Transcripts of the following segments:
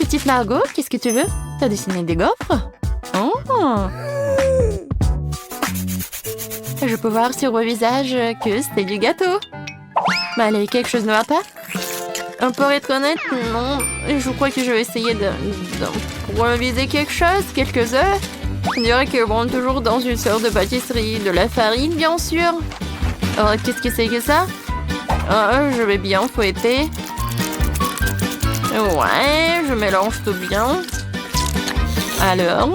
Petite Margot, qu'est-ce que tu veux? T'as dessiné des gaufres? Oh! Je peux voir sur vos visages que c'était du gâteau. Bah allez, quelque chose ne va pas? Pour être honnête, non. Je crois que je vais essayer d'improviser quelque chose, quelques œufs. On dirait qu'ils vont toujours dans une sorte de pâtisserie. De la farine, bien sûr. Oh, qu'est-ce que c'est que ça? Oh, je vais bien fouetter. Ouais, je mélange tout bien. Alors,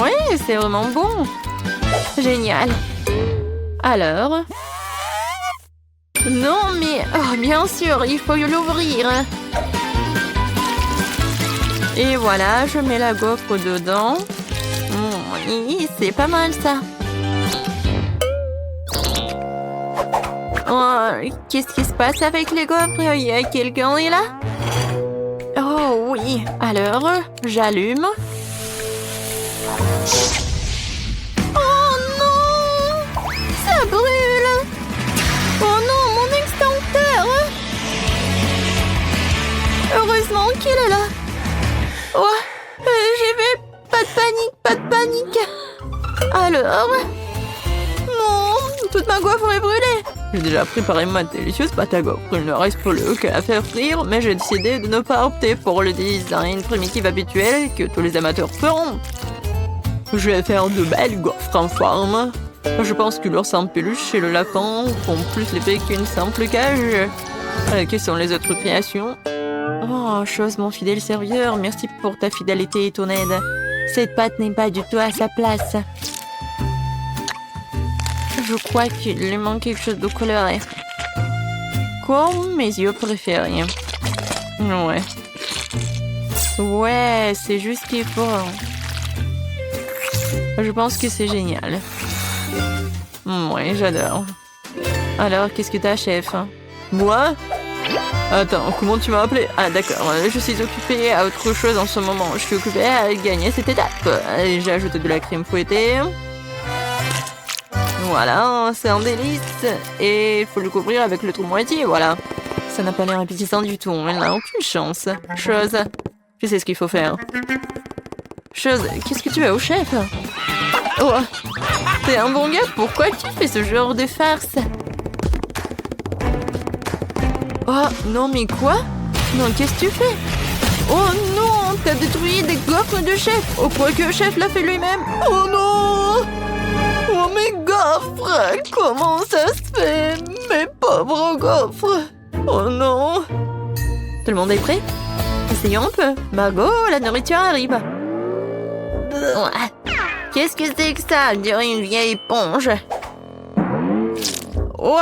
ouais, c'est vraiment bon. Génial. Alors... Non, mais... Oh, bien sûr, il faut l'ouvrir. Et voilà, je mets la gaufre dedans. Oui, c'est pas mal, ça. Oh, qu'est-ce qui se passe avec les gaufres? Il y a quelqu'un est là? Oh, oui. Alors, j'allume. Oh, non! Ça brûle! Oh non, mon extincteur! Heureusement qu'il est là. Oh, j'y vais. Pas de panique. Alors? Non, toute ma gaufre est brûlée. J'ai déjà préparé ma délicieuse pâte à gaufre. Il ne reste plus qu'à la faire frire, mais j'ai décidé de ne pas opter pour le design primitif habituel que tous les amateurs feront. Je vais faire de belles gaufres en forme. Je pense que l'ours en peluche et le lapin font plus l'effet qu'une simple cage. Quelles sont les autres créations? Oh, chose, mon fidèle serviteur, merci pour ta fidélité et ton aide. Cette pâte n'est pas du tout à sa place. Je crois qu'il lui manque quelque chose de coloré. Comme mes yeux préférés. Ouais. Ouais, c'est juste qu'il faut. Je pense que c'est génial. Ouais, j'adore. Alors, qu'est-ce que t'as, chef? Moi? Attends, comment tu m'as appelé? Ah, d'accord. Je suis occupée à autre chose en ce moment. Je suis occupée à gagner cette étape. J'ai ajouté de la crème fouettée. Voilà, c'est un délice. Et il faut le couvrir avec le trou moitié, voilà. Ça n'a pas l'air appétissant du tout. Elle n'a aucune chance. Chose, je sais ce qu'il faut faire. Chose, qu'est-ce que tu as au chef? Oh, t'es un bon gars, pourquoi tu fais ce genre de farce? Oh, non, mais quoi? Non, qu'est-ce que tu fais? Oh non, t'as détruit des gaufres de chef. Au point que le chef l'a fait lui-même. Oh non! Oh, mes gaufres! Comment ça se fait? Mes pauvres gaufres! Oh non! Tout le monde est prêt? Essayons un peu. Margot, la nourriture arrive. Qu'est-ce que c'est que ça? On dirait une vieille éponge. Oh!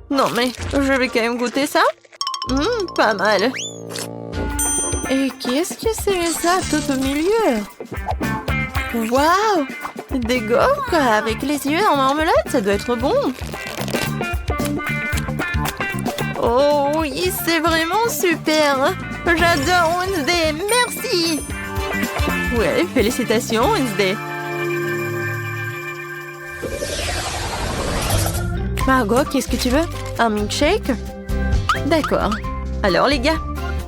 Non, mais je vais quand même goûter ça. Pas mal. Et qu'est-ce que c'est ça tout au milieu? Waouh! Des gaufres avec les yeux en marmelade, ça doit être bon. Oh oui, c'est vraiment super. J'adore Wednesday, merci. Ouais, félicitations Wednesday. Margot, qu'est-ce que tu veux? Un milkshake? D'accord. Alors les gars,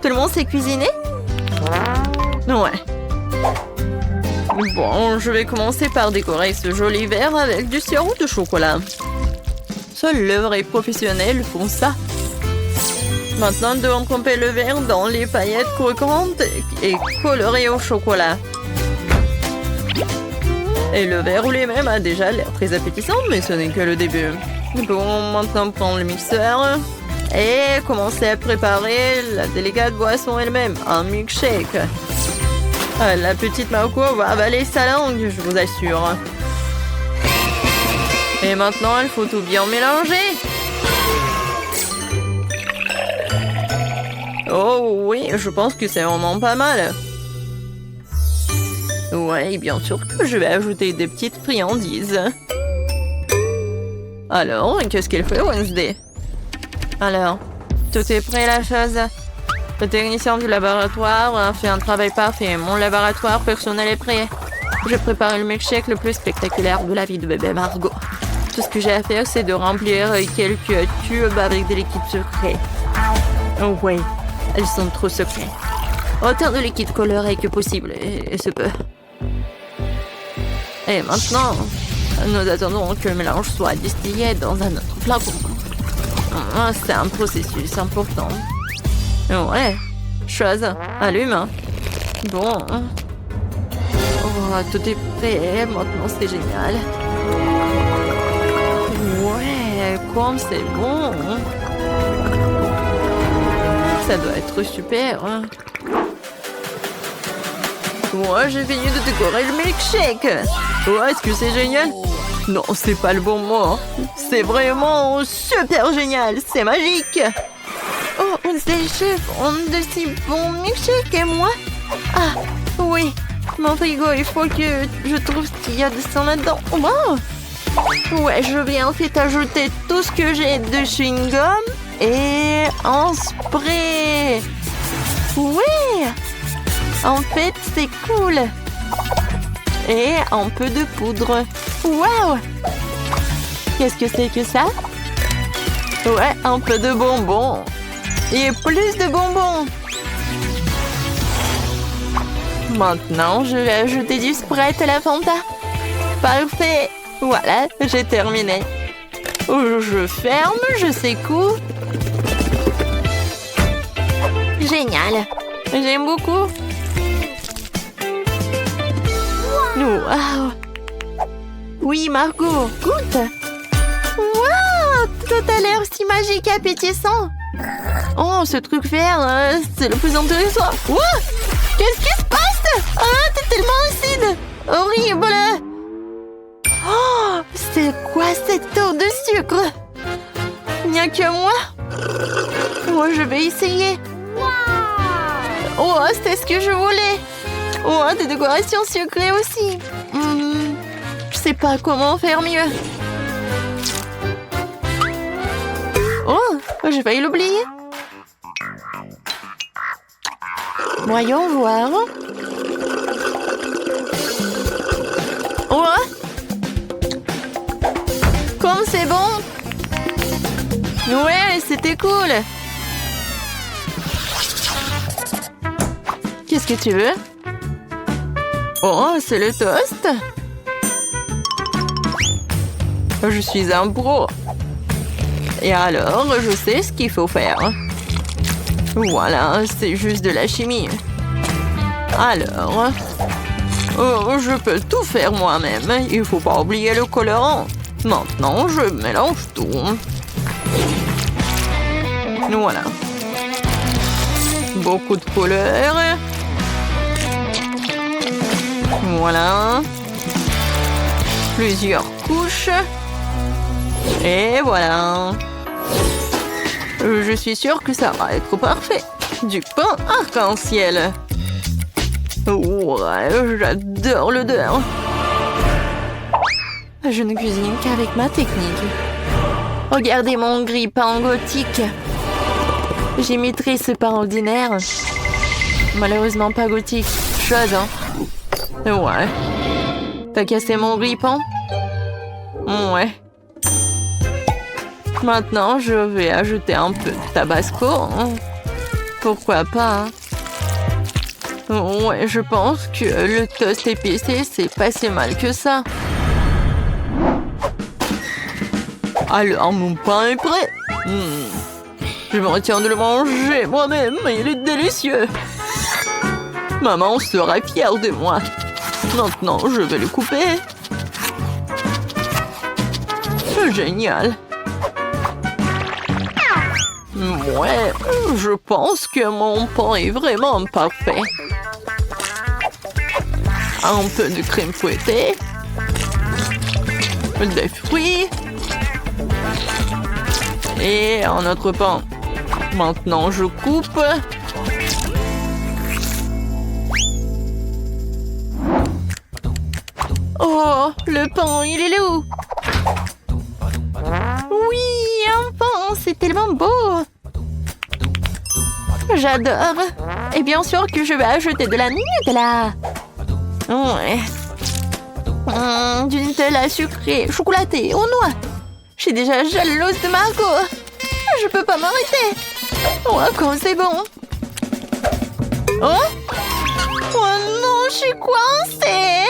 tout le monde sait cuisiner? Ouais. Bon, je vais commencer par décorer ce joli verre avec du sirop de chocolat. Seuls les vrais professionnels font ça. Maintenant, nous devons tremper le verre dans les paillettes croquantes et colorées au chocolat. Et le verre lui-même a déjà l'air très appétissant, mais ce n'est que le début. Bon, maintenant prendre le mixeur et commencer à préparer la délicate boisson elle-même, un milkshake. La petite Marco va avaler sa langue, je vous assure. Et maintenant, il faut tout bien mélanger. Oh oui, je pense que c'est vraiment pas mal. Ouais, bien sûr que je vais ajouter des petites friandises. Alors, qu'est-ce qu'elle fait, Wednesday? Alors, tout est prêt, la chose? Le technicien du laboratoire a fait un travail parfait. Mon laboratoire personnel est prêt. Je prépare le milkshake le plus spectaculaire de la vie de bébé Margot. Tout ce que j'ai à faire, c'est de remplir quelques tubes avec des liquides secrets. Oh oui, elles sont trop secrets. Autant de liquide coloré que possible, et ce peu. Et maintenant, nous attendons que le mélange soit distillé dans un autre flacon. C'est un processus important. Ouais, chose, allume. Bon. Oh, tout est prêt, maintenant c'est génial. Ouais, comme c'est bon. Ça doit être super. Ouais, j'ai fini de décorer le milkshake. Ouais, est-ce que c'est génial? Non, c'est pas le bon mot. C'est vraiment super génial. C'est magique. Oh, c'est le chef. On de si bons milkshakes et moi? Ah, oui. Mon frigo, il faut que je trouve ce qu'il y a de ça là-dedans. Wow. Ouais, je vais en fait ajouter tout ce que j'ai de chewing-gum et un spray. Ouais. En fait, c'est cool. Et un peu de poudre. Waouh! Qu'est-ce que c'est que ça? Ouais, un peu de bonbons. Et plus de bonbons. Maintenant, je vais ajouter du Sprite à la Fanta. Parfait. Voilà, j'ai terminé. Je ferme, je secoue. Génial. J'aime beaucoup. Wow. Oui, Margot, goûte. Wow, tout a l'air si magique et appétissant. Oh, ce truc vert, c'est le plus intéressant. Wow, qu'est-ce qui se passe? Ah, t'es tellement acide. Horrible. Oh, c'est quoi cette eau de sucre? Il n'y a que moi? Moi, je vais essayer. Oh, c'est ce que je voulais. Oh, des décorations sucrées aussi. Je sais pas comment faire mieux. Oh, j'ai failli l'oublier. Voyons voir. Oh, comme c'est bon. Ouais, c'était cool. Qu'est-ce que tu veux? Oh, c'est le toast. Je suis un pro. Et alors, je sais ce qu'il faut faire. Voilà, c'est juste de la chimie. Alors, je peux tout faire moi-même. Il faut pas oublier le colorant. Maintenant, je mélange tout. Voilà. Beaucoup de couleurs. Voilà. Plusieurs couches. Et voilà. Je suis sûre que ça va être parfait. Du pain arc-en-ciel. Ouais, j'adore l'odeur. Je ne cuisine qu'avec ma technique. Regardez mon grille-pain gothique. J'imiterai ce pain ordinaire. Malheureusement pas gothique. Chose, hein. Ouais. T'as cassé mon grille-pain? Ouais. Maintenant, je vais ajouter un peu de tabasco. Pourquoi pas, hein? Ouais, je pense que le toast épicé, c'est pas si mal que ça. Alors, mon pain est prêt. Je me retiens de le manger moi-même. Il est délicieux. Maman sera fière de moi. Maintenant, je vais le couper. Génial. Ouais, je pense que mon pain est vraiment parfait. Un peu de crème fouettée. Des fruits. Et un autre pain. Maintenant, je coupe. Oh, le pain, il est là où? Oui, un pain, c'est tellement beau. J'adore. Et bien sûr que je vais ajouter de la Nutella. Ouais. Du Nutella sucré, chocolaté, aux noix. Je suis déjà jalouse de Margot. Je peux pas m'arrêter. Oh, comme c'est bon. Oh? Oh non, je suis coincée.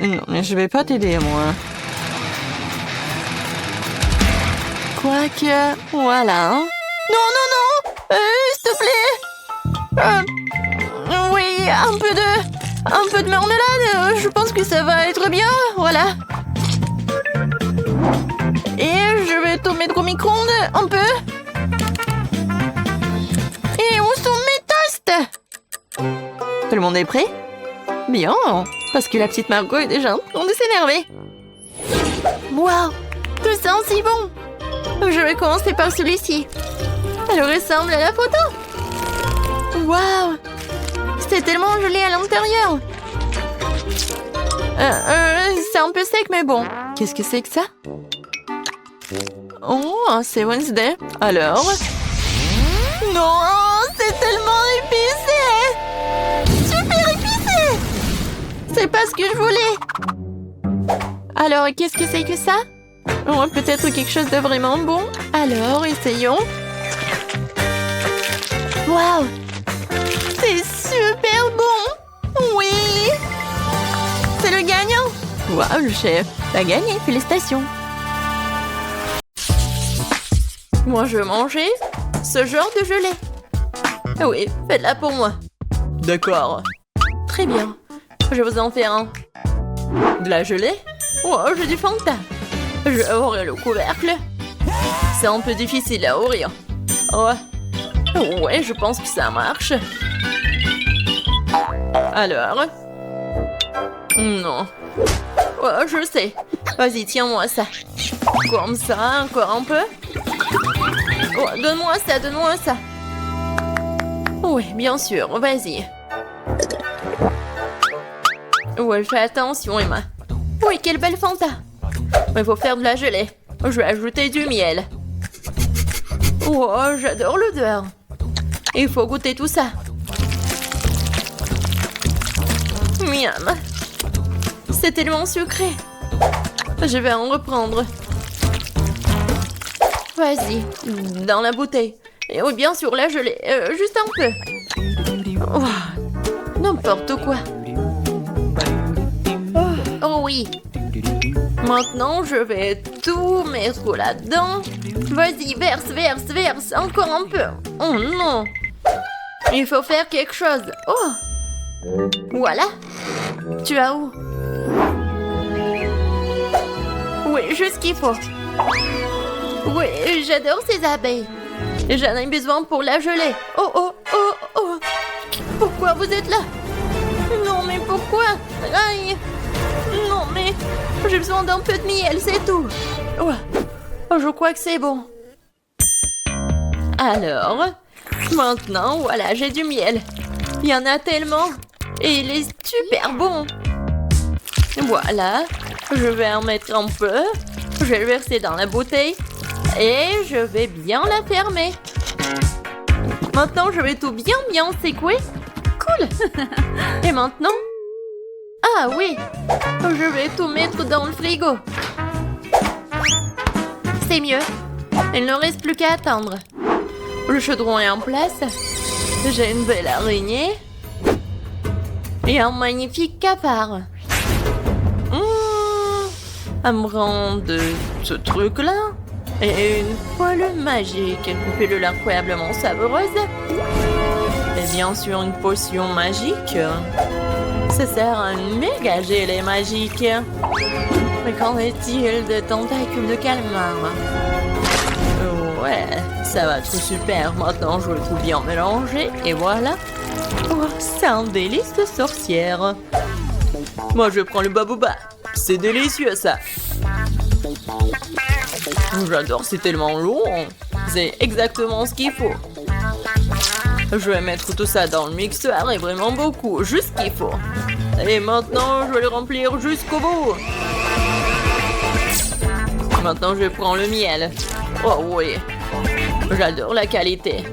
Non, mais je vais pas t'aider, moi. Quoique, voilà. Non, non, non! S'il te plaît! Oui, un peu de marmelade. Je pense que ça va être bien. Voilà. Et je vais tout mettre au micro-ondes un peu. Et où sont mes toasts? Tout le monde est prêt? Bien, parce que la petite Margot est déjà en train de s'énerver. Waouh, tout ça si bon. Je vais commencer par celui-ci. Elle ressemble à la photo. Waouh, c'est tellement joli à l'intérieur. C'est un peu sec, mais bon. Qu'est-ce que c'est que ça? Oh, c'est Wednesday. Alors? Non, c'est tellement épicé. Super épicé. C'est pas ce que je voulais. Alors, qu'est-ce que c'est que ça? Oh, peut-être quelque chose de vraiment bon. Alors, essayons. Waouh! C'est super bon! Oui! C'est le gagnant! Waouh, le chef! T'as gagné, félicitations! Moi, je veux manger ce genre de gelée. Oui, faites-la pour moi. D'accord. Très bien. Je vous en fais un. De la gelée? Oh, j'ai du Fanta. Je vais ouvrir le couvercle. C'est un peu difficile à ouvrir. Ouais, je pense que ça marche. Alors? Non. Oh, je sais. Vas-y, tiens-moi ça. Comme ça, encore un peu. Oh, donne-moi ça, donne-moi ça. Oui, bien sûr, vas-y. Ouais, fais attention, Emma. Oui, quelle belle Fanta. Il faut faire de la gelée. Je vais ajouter du miel. Oh, j'adore l'odeur. Il faut goûter tout ça. Miam. C'est tellement sucré. Je vais en reprendre. Vas-y, dans la bouteille. Et oui, bien sûr, la gelée. Juste un peu. Oh, n'importe quoi. Oh oui. Maintenant, je vais tout mettre là-dedans. Vas-y, verse, verse, verse. Encore un peu. Oh non. Il faut faire quelque chose. Oh. Voilà. Tu as où? Oui, juste ce qu'il faut. Oui, j'adore ces abeilles. J'en ai besoin pour la gelée. Oh, oh, oh, oh. Pourquoi vous êtes là? Non, mais pourquoi? Aïe. Non, mais j'ai besoin d'un peu de miel, c'est tout. Oh, je crois que c'est bon. Alors, maintenant, voilà, j'ai du miel. Il y en a tellement. Et il est super bon. Voilà, je vais en mettre un peu. Je vais le verser dans la bouteille. Et je vais bien la fermer. Maintenant, je vais tout bien secouer. Cool. Et maintenant? Ah oui, je vais tout mettre dans le frigo. C'est mieux. Il ne reste plus qu'à attendre. Le chaudron est en place. J'ai une belle araignée. Et un magnifique cafard. Un brin de ce truc-là. Et une poêle magique. Une pilule incroyablement savoureuse. Et bien sûr, une potion magique. Ça sert à un méga gelée magique. Mais qu'en est-il de tentacules de calmar? Ouais, ça va être super. Maintenant, je vais tout bien mélanger. Et voilà. Oh, c'est un délice de sorcière. Moi, je prends le babouba. C'est délicieux, ça. J'adore, c'est tellement long. C'est exactement ce qu'il faut. Je vais mettre tout ça dans le mixeur et vraiment beaucoup, juste ce qu'il faut. Et maintenant, je vais le remplir jusqu'au bout. Maintenant, je prends le miel. Oh oui, j'adore la qualité.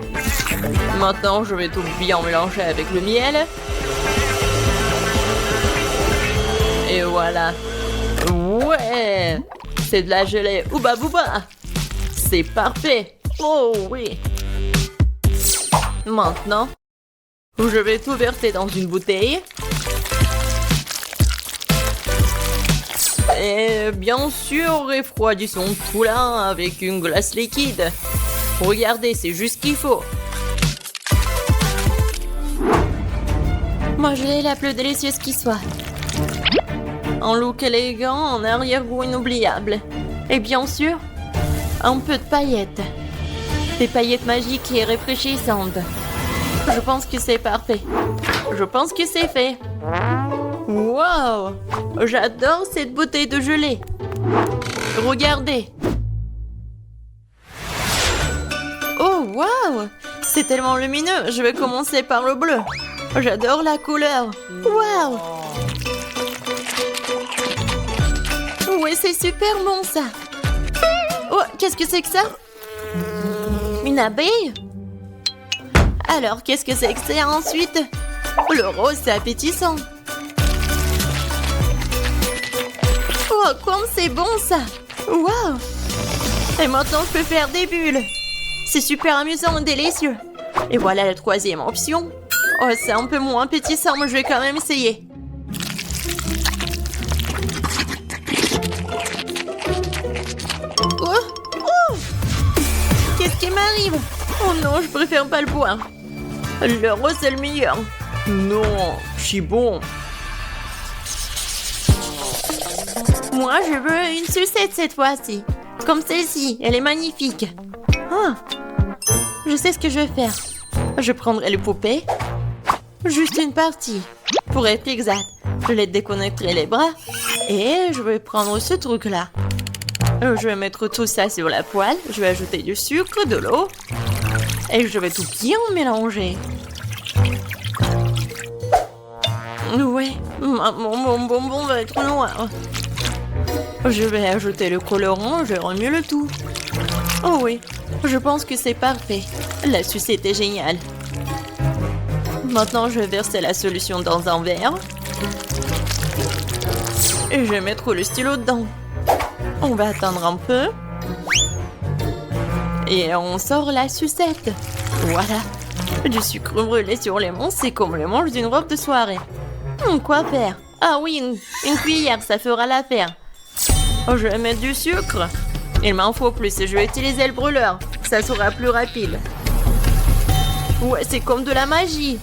Maintenant, je vais tout bien mélanger avec le miel. Et voilà. Ouais, c'est de la gelée Ouba Booba. C'est parfait. Oh oui. Maintenant, Je vais tout verser dans une bouteille. Et bien sûr, refroidissons tout là avec une glace liquide. Regardez, c'est juste ce qu'il faut. Moi, j'ai la plus délicieuse qui soit. Un look élégant, en arrière-goût inoubliable. Et bien sûr, un peu de paillettes. Des paillettes magiques et rafraîchissantes. Je pense que c'est parfait. Je pense que c'est fait. Wow! J'adore cette bouteille de gelée. Regardez. Oh, wow! C'est tellement lumineux. Je vais commencer par le bleu. J'adore la couleur. Wow! Ouais, c'est super bon ça. Oh, qu'est-ce que c'est que ça? Une abeille? Alors, qu'est-ce que c'est que ça ensuite? Le rose, c'est appétissant. Oh, comme c'est bon ça! Wow! Et maintenant, je peux faire des bulles. C'est super amusant et délicieux. Et voilà la troisième option. Oh, c'est un peu moins appétissant, mais je vais quand même essayer. Oh! Oh! Qu'est-ce qui m'arrive? Oh non, je préfère pas le boire. Le rose, c'est le meilleur. Non, je suis bon. Moi, je veux une sucette cette fois-ci. Comme celle-ci, elle est magnifique. Ah, je sais ce que je vais faire. Je prendrai les poupées. Juste une partie. Pour être exact, je les déconnecterai les bras. Et je vais prendre ce truc-là. Je vais mettre tout ça sur la poêle. Je vais ajouter du sucre, de l'eau. Et je vais tout bien mélanger. Ouais, mon bonbon va être noir. Je vais ajouter le colorant, je remue le tout. Oh oui, je pense que c'est parfait. La sucette est géniale. Maintenant, je vais verser la solution dans un verre. Et je vais mettre le stylo dedans. On va attendre un peu. Et on sort la sucette. Voilà. Du sucre brûlé sur les mains, c'est comme le manche d'une robe de soirée. Quoi faire? Ah oui, une cuillère, ça fera l'affaire. Je vais mettre du sucre. Il m'en faut plus et je vais utiliser le brûleur. Ça sera plus rapide. Ouais, c'est comme de la magie.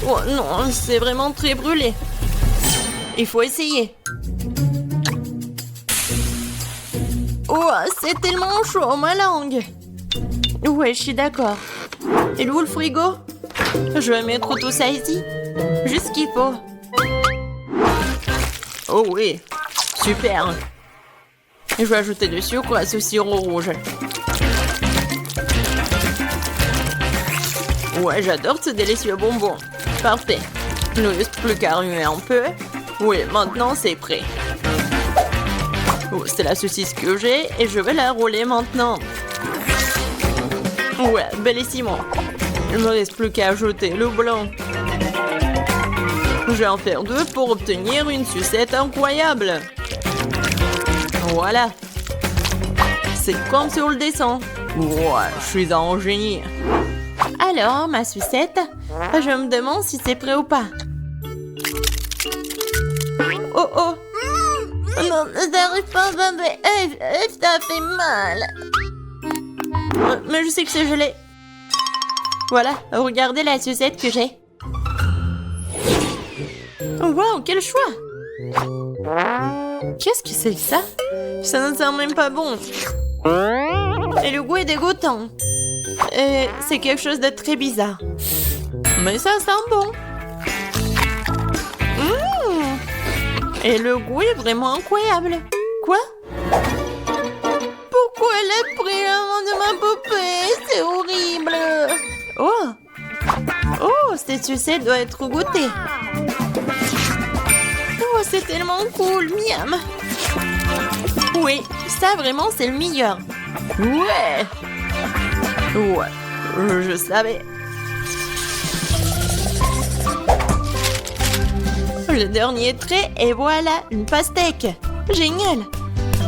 Oh non, c'est vraiment très brûlé. Il faut essayer. Oh, c'est tellement chaud, ma langue. Ouais, je suis d'accord. Et où le frigo? Je vais mettre tout ça ici. Juste ce qu'il faut. Oh oui, super. Et je vais ajouter du sucre à ce sirop rouge. Ouais, j'adore ce délicieux bonbon. Parfait. Il ne reste plus qu'à remuer un peu. Oui, maintenant c'est prêt. Oh, c'est la saucisse que j'ai et je vais la rouler maintenant. Ouais, bellissimo. Il ne me reste plus qu'à ajouter le blanc. Je vais en faire 2 pour obtenir une sucette incroyable. Voilà. C'est comme sur le dessin. Ouais, je suis un génie. Alors, ma sucette, je me demande si c'est prêt ou pas. Oh oh. Non, j'arrive pas, bébé. Ça fait mal. Mais je sais que c'est gelé. Voilà, regardez la sucette que j'ai. Wow, quel choix! Qu'est-ce que c'est que ça? Ça ne sent même pas bon. Et le goût est dégoûtant. C'est quelque chose de très bizarre. Mais ça sent bon. Et le goût est vraiment incroyable. Quoi? Pourquoi elle a pris l'amant de ma poupée? C'est horrible. Oh, cette sucette doit être goûtée. Oh, c'est tellement cool, miam. Oui, ça vraiment c'est le meilleur. Ouais, je savais. Le dernier trait et voilà, une pastèque. Génial.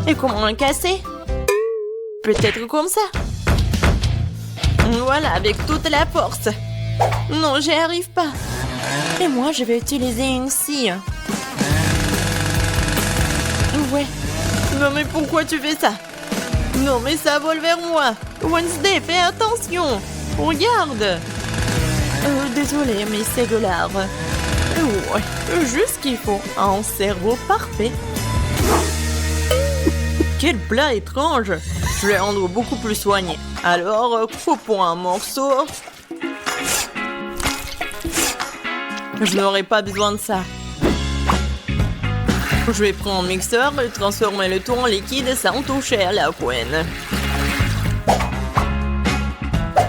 Et comment la casser? Peut-être comme ça. Voilà, avec toute la force. Non, j'y arrive pas. Et moi, je vais utiliser une scie. Ouais. Non, mais pourquoi tu fais ça? Non, mais ça vole vers moi. Wednesday, fais attention. Regarde. Désolée, mais c'est de l'art. Ouais, juste ce qu'il faut. Un cerveau parfait. Quel plat étrange. Je vais rendre beaucoup plus soigné. Alors, coupons un morceau. Je n'aurai pas besoin de ça. Je vais prendre un mixeur et transformer le tout en liquide sans toucher à la couenne.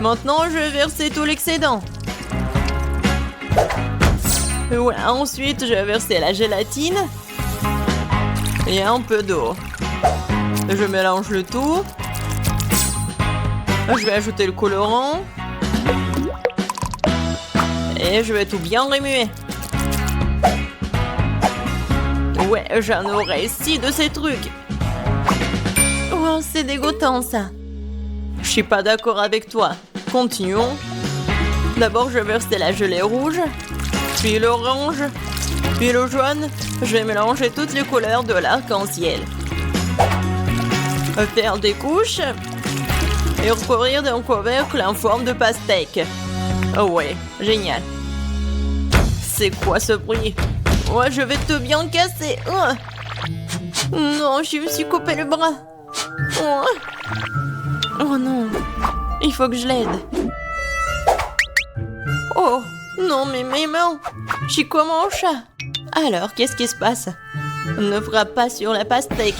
Maintenant, je vais verser tout l'excédent. Ouais, ensuite, je vais verser la gélatine et un peu d'eau. Je mélange le tout. Je vais ajouter le colorant. Et je vais tout bien remuer. Ouais, j'en aurai 6 de ces trucs. Oh, c'est dégoûtant ça. Je suis pas d'accord avec toi. Continuons. D'abord, je vais verser la gelée rouge, puis l'orange, puis le jaune. Je vais mélanger toutes les couleurs de l'arc-en-ciel. Faire des couches et recouvrir d'un couvercle en forme de pastèque. Oh ouais, génial. C'est quoi ce bruit? Ouais, je vais te bien casser. Non, je me suis coupé le bras. Oh non, il faut que je l'aide. Oh, non, mais mes mains. Je suis comme un chat. Alors, qu'est-ce qui se passe? Ne frappe pas sur la pastèque.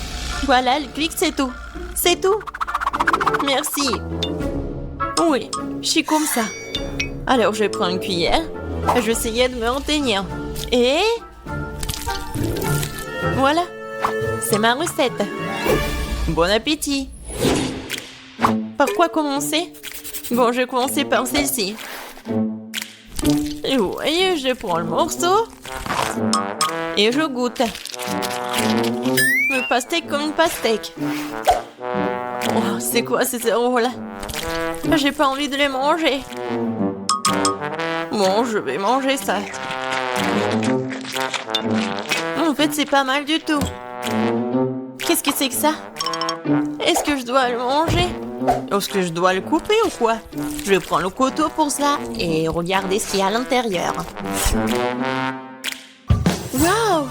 Voilà, le clic, c'est tout. C'est tout. Merci. Oui, je suis comme ça. Alors, je prends une cuillère. Je vais essayer de me retenir. Et... voilà. C'est ma recette. Bon appétit. Par quoi commencer? Bon, je vais commencer par celle-ci. Et vous voyez, je prends le morceau. Et je goûte. Le pastèque comme une pastèque. Oh, c'est quoi ces euros-là? J'ai pas envie de les manger. Bon, je vais manger ça. En fait, c'est pas mal du tout. Qu'est-ce que c'est que ça? Est-ce que je dois le manger? Est-ce que je dois le couper ou quoi? Je prends le couteau pour ça et regardez ce qu'il y a à l'intérieur. Waouh!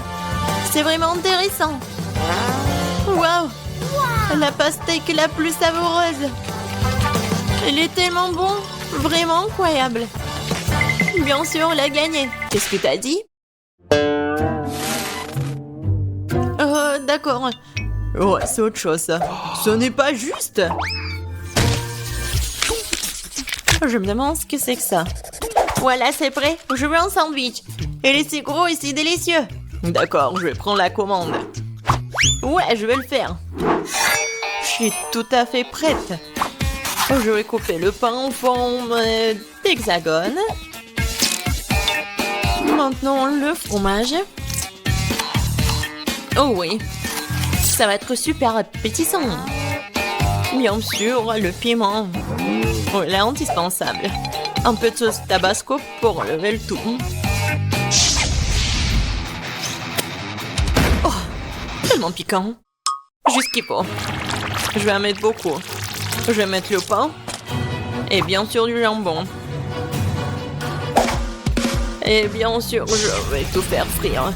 C'est vraiment intéressant. Waouh! La pastèque la plus savoureuse. Elle est tellement bon, vraiment incroyable. Bien sûr, on l'a gagné. Qu'est-ce que t'as dit? D'accord. Ouais, c'est autre chose, ça. Ce n'est pas juste. Je me demande ce que c'est que ça. Voilà, c'est prêt. Je veux un sandwich. Il est si gros et si délicieux. D'accord, je vais prendre la commande. Ouais, je vais le faire. Je suis tout à fait prête. Je vais couper le pain en forme d'hexagone. Maintenant, le fromage. Oh oui, ça va être super appétissant. Bien sûr, le piment. Voilà, indispensable. Un peu de sauce tabasco pour lever le tout. Oh, tellement piquant. Juste qu'il faut. Je vais en mettre beaucoup. Je vais mettre le pain. Et bien sûr du jambon. Et bien sûr, je vais tout faire frire.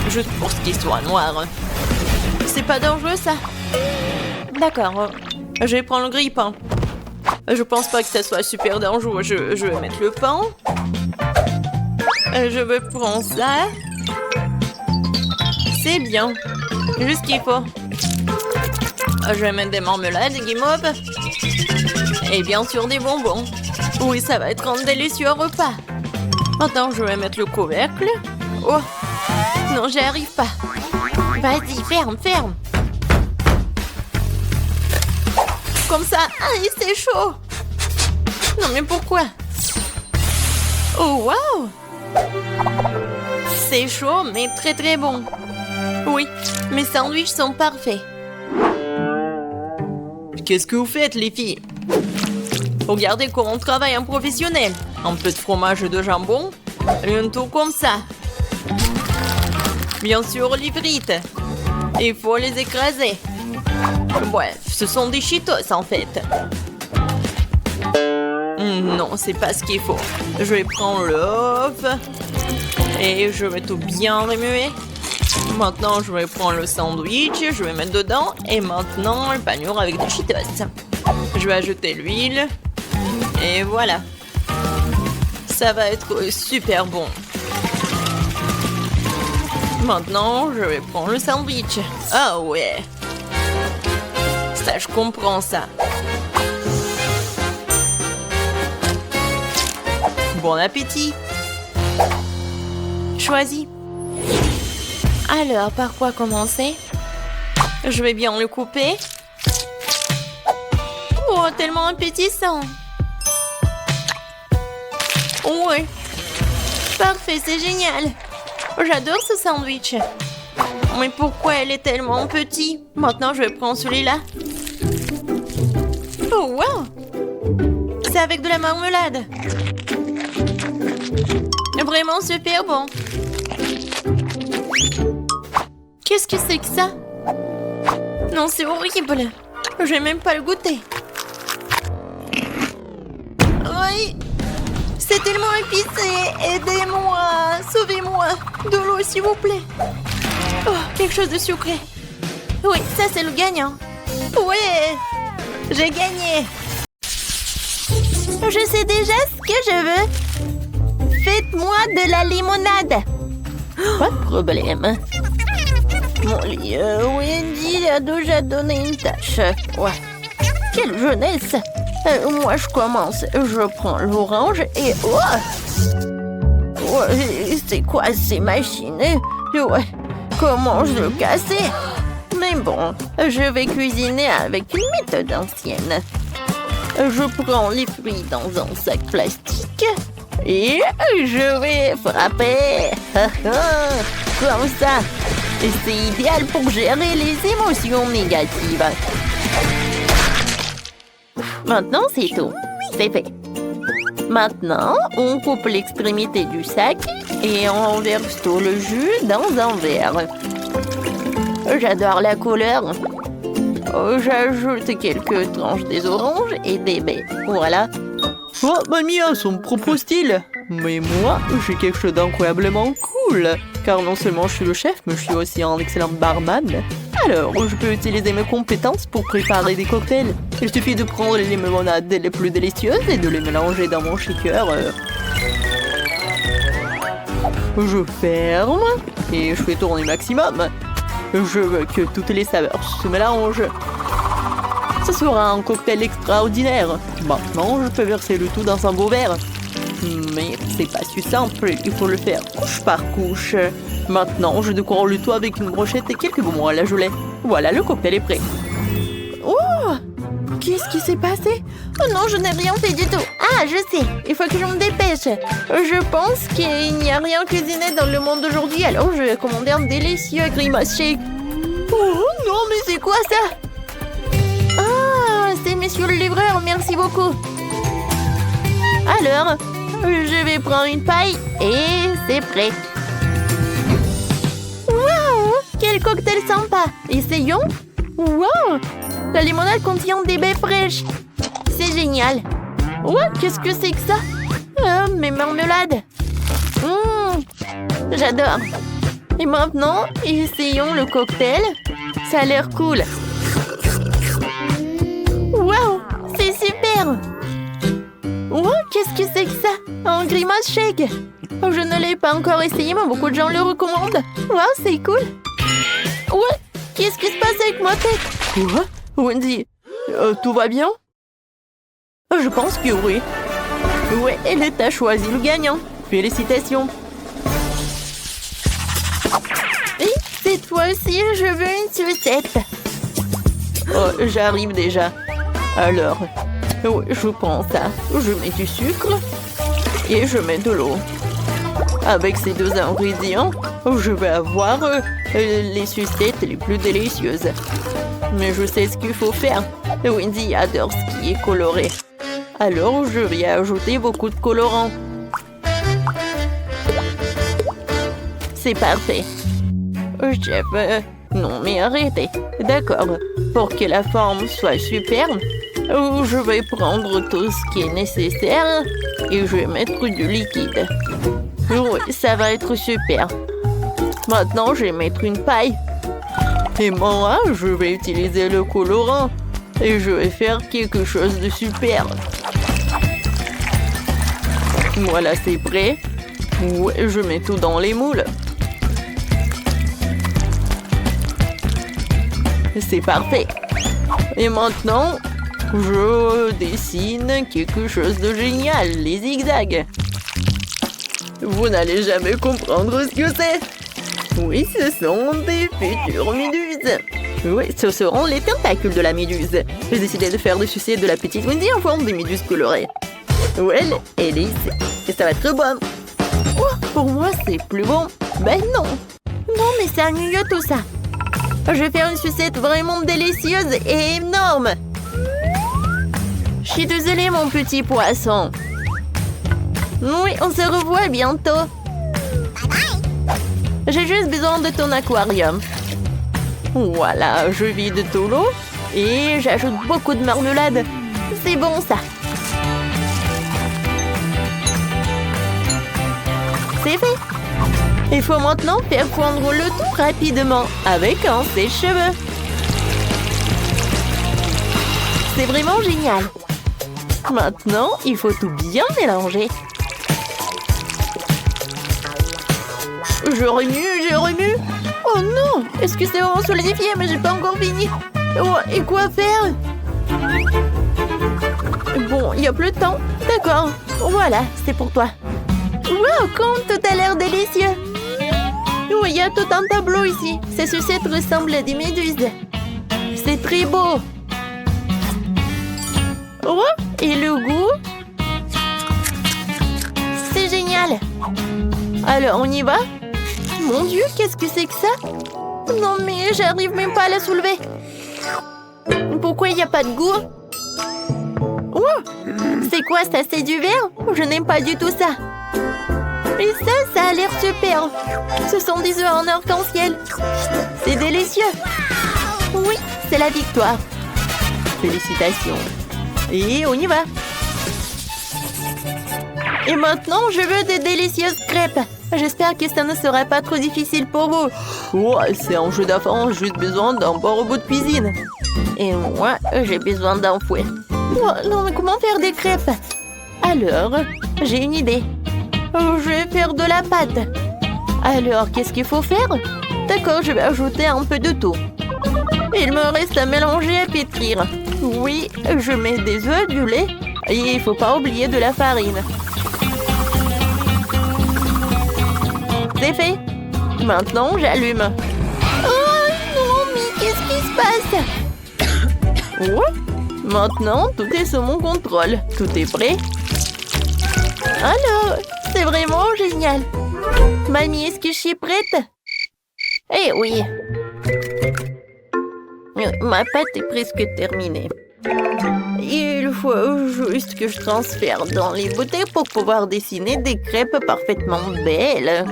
Juste pour ce qu'il soit noir. C'est pas dangereux, ça? D'accord. Je vais prendre le grille-pain. Je pense pas que ça soit super dangereux. Je vais mettre le pain. Je vais prendre ça. C'est bien. Juste ce qu'il faut. Je vais mettre des marmelades, des guimauves. Et bien sûr des bonbons. Oui, ça va être un délicieux repas. Maintenant, je vais mettre le couvercle. Oh, non, j'y arrive pas. Vas-y, ferme, ferme. Comme ça. Aïe, c'est chaud. Non, mais pourquoi? Oh, waouh. C'est chaud, mais très très bon. Oui, mes sandwichs sont parfaits. Qu'est-ce que vous faites, les filles? Regardez comment travaille un professionnel. Un peu de fromage et de jambon. Et un tour comme ça. Bien sûr, les frites. Il faut les écraser. Bref, ce sont des Cheetos en fait. Non, c'est pas ce qu'il faut. Je vais prendre l'œuf. Et je vais tout bien remuer. Maintenant, je vais prendre le sandwich. Je vais mettre dedans. Et maintenant, le panure avec des Cheetos. Je vais ajouter l'huile. Et voilà. Ça va être super bon. Maintenant, je vais prendre le sandwich. Ah ouais. Ça, je comprends ça. Bon appétit. Choisis. Alors, par quoi commencer? Je vais bien le couper. Oh, tellement appétissant. Ouais. Parfait, c'est génial. J'adore ce sandwich. Mais pourquoi elle est tellement petite? Maintenant, je vais prendre celui-là. Oh, wow! C'est avec de la marmelade. Vraiment super bon. Qu'est-ce que c'est que ça? Non, c'est horrible. Je vais même pas le goûter. Oui. C'est tellement épicé. Aidez-moi. Sauvez-moi. De l'eau, s'il vous plaît. Oh, quelque chose de sucré. Oui, ça, c'est le gagnant. Ouais. J'ai gagné. Je sais déjà ce que je veux. Faites-moi de la limonade. Pas de problème. Mon lit, Wendy a déjà donné une tâche. Ouais. Quelle jeunesse. Moi, je commence. Je prends l'orange et... Ouais, c'est quoi ces machines? Ouais. Comment je le casser? Mais bon, je vais cuisiner avec une méthode ancienne. Je prends les fruits dans un sac plastique et je vais frapper. Comme ça. Et c'est idéal pour gérer les émotions négatives. Maintenant, c'est tout. C'est fait. Maintenant, on coupe l'extrémité du sac et on verse tout le jus dans un verre. J'adore la couleur. J'ajoute quelques tranches des oranges et des baies. Voilà. Oh, mamie a son propre style. Mais moi, j'ai quelque chose d'incroyablement cool. Car non seulement je suis le chef, mais je suis aussi un excellent barman. Alors, je peux utiliser mes compétences pour préparer des cocktails. Il suffit de prendre les limonades les plus délicieuses et de les mélanger dans mon shaker. Je ferme et je fais tourner maximum. Je veux que toutes les saveurs se mélangent. Ce sera un cocktail extraordinaire. Maintenant, je peux verser le tout dans un beau verre. Mais c'est pas si simple, il faut le faire couche par couche. Maintenant, je décore le tout avec une brochette et quelques bonbons à la gelée. Voilà, le cocktail est prêt. Oh! Qu'est-ce qui s'est passé? Oh non, je n'ai rien fait du tout. Ah, je sais, il faut que je me dépêche. Je pense qu'il n'y a rien cuisiné dans le monde d'aujourd'hui, alors je vais commander un délicieux grimace shake. Oh non, mais c'est quoi ça? Ah, c'est monsieur le livreur, merci beaucoup. Alors, je vais prendre une paille et c'est prêt. Waouh! Quel cocktail sympa! Essayons! Waouh! La limonade contient des baies fraîches. C'est génial. Ouais, qu'est-ce que c'est que ça? Mes marmelades. J'adore. Et maintenant, essayons le cocktail. Ça a l'air cool. Waouh! C'est super! Oh, qu'est-ce que c'est que ça? Un grimace shake. Oh, je ne l'ai pas encore essayé, mais beaucoup de gens le recommandent. Waouh, c'est cool. Ouais, qu'est-ce qui se passe avec ma tête? Quoi? Wendy, tout va bien? Je pense que oui. Ouais, et t'as choisi le gagnant. Félicitations. Et cette fois-ci, je veux une sucette. Oh, j'arrive déjà. Alors, oui, je prends ça. Je mets du sucre et je mets de l'eau. Avec ces deux ingrédients, je vais avoir les sucettes les plus délicieuses. Mais je sais ce qu'il faut faire. Wendy adore ce qui est coloré. Alors, je vais ajouter beaucoup de colorants. C'est parfait. Chef, non mais arrêtez. D'accord, pour que la forme soit superbe, je vais prendre tout ce qui est nécessaire et je vais mettre du liquide. Oui, ça va être super. Maintenant, je vais mettre une paille. Et moi, je vais utiliser le colorant. Et je vais faire quelque chose de super. Voilà, c'est prêt. Ouais, je mets tout dans les moules. C'est parfait. Et maintenant, je dessine quelque chose de génial, les zigzags. Vous n'allez jamais comprendre ce que c'est. Oui, ce sont des futures méduses. Oui, ce seront les tentacules de la méduse. J'ai décidé de faire des sucettes de la petite Wendy en forme des méduses colorées. Ouais, elle est ici. Et ça va être bon. Oh, pour moi, c'est plus bon. Ben non. Non, mais c'est ennuyeux tout ça. Je vais faire une sucette vraiment délicieuse et énorme. Je suis désolée, mon petit poisson. Oui, on se revoit bientôt. J'ai juste besoin de ton aquarium. Voilà, je vide tout l'eau et j'ajoute beaucoup de marmelade. C'est bon, ça. C'est fait. Il faut maintenant faire fondre le tout rapidement avec un sèche-cheveux. C'est vraiment génial. Maintenant, il faut tout bien mélanger. Je remue. Oh non! Est-ce que c'est vraiment solidifié? Mais j'ai pas encore fini. Oh, et quoi faire? Bon, il n'y a plus de temps. D'accord. Voilà, c'est pour toi. Wow, comme tout a l'air délicieux. Oui, il y a tout un tableau ici. Ces sucettes ressemblent à des méduses. C'est très beau. Oh, et le goût? C'est génial. Alors, on y va? Mon Dieu, qu'est-ce que c'est que ça? Non, mais j'arrive même pas à la soulever. Pourquoi il n'y a pas de goût? Oh, c'est quoi ça? C'est du verre? Je n'aime pas du tout ça. Et ça a l'air super. Ce sont des œufs en arc-en-ciel. C'est délicieux. Oui, c'est la victoire. Félicitations. Et on y va. Et maintenant, je veux de délicieuses crêpes. J'espère que ça ne sera pas trop difficile pour vous. Oh, c'est un jeu d'enfant, juste besoin d'un bon robot de cuisine. Et moi, j'ai besoin d'un fouet. Oh, non, mais comment faire des crêpes? Alors, j'ai une idée. Je vais faire de la pâte. Alors, qu'est-ce qu'il faut faire? D'accord, je vais ajouter un peu de tout. Il me reste à mélanger et à pétrir. Oui, je mets des œufs, du lait et il ne faut pas oublier de la farine. C'est fait. Maintenant, j'allume. Oh non, mais qu'est-ce qui se passe? Oh, maintenant, tout est sous mon contrôle. Tout est prêt. Alors, c'est vraiment génial. Mamie, est-ce que je suis prête? Eh oui. Ma pâte est presque terminée. Il faut juste que je transfère dans les bouteilles pour pouvoir dessiner des crêpes parfaitement belles.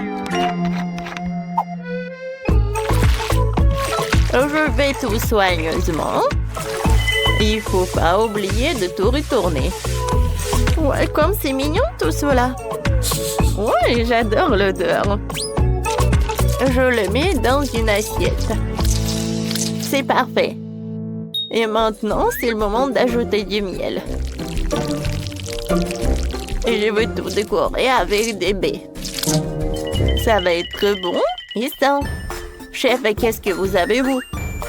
Je vais tout soigneusement. Il faut pas oublier de tout retourner. Ouais, comme c'est mignon tout cela. Ouais, j'adore l'odeur. Je le mets dans une assiette. C'est parfait. Et maintenant, c'est le moment d'ajouter du miel. Et je vais tout décorer avec des baies. Ça va être bon et sain. Chef, qu'est-ce que vous avez, vous?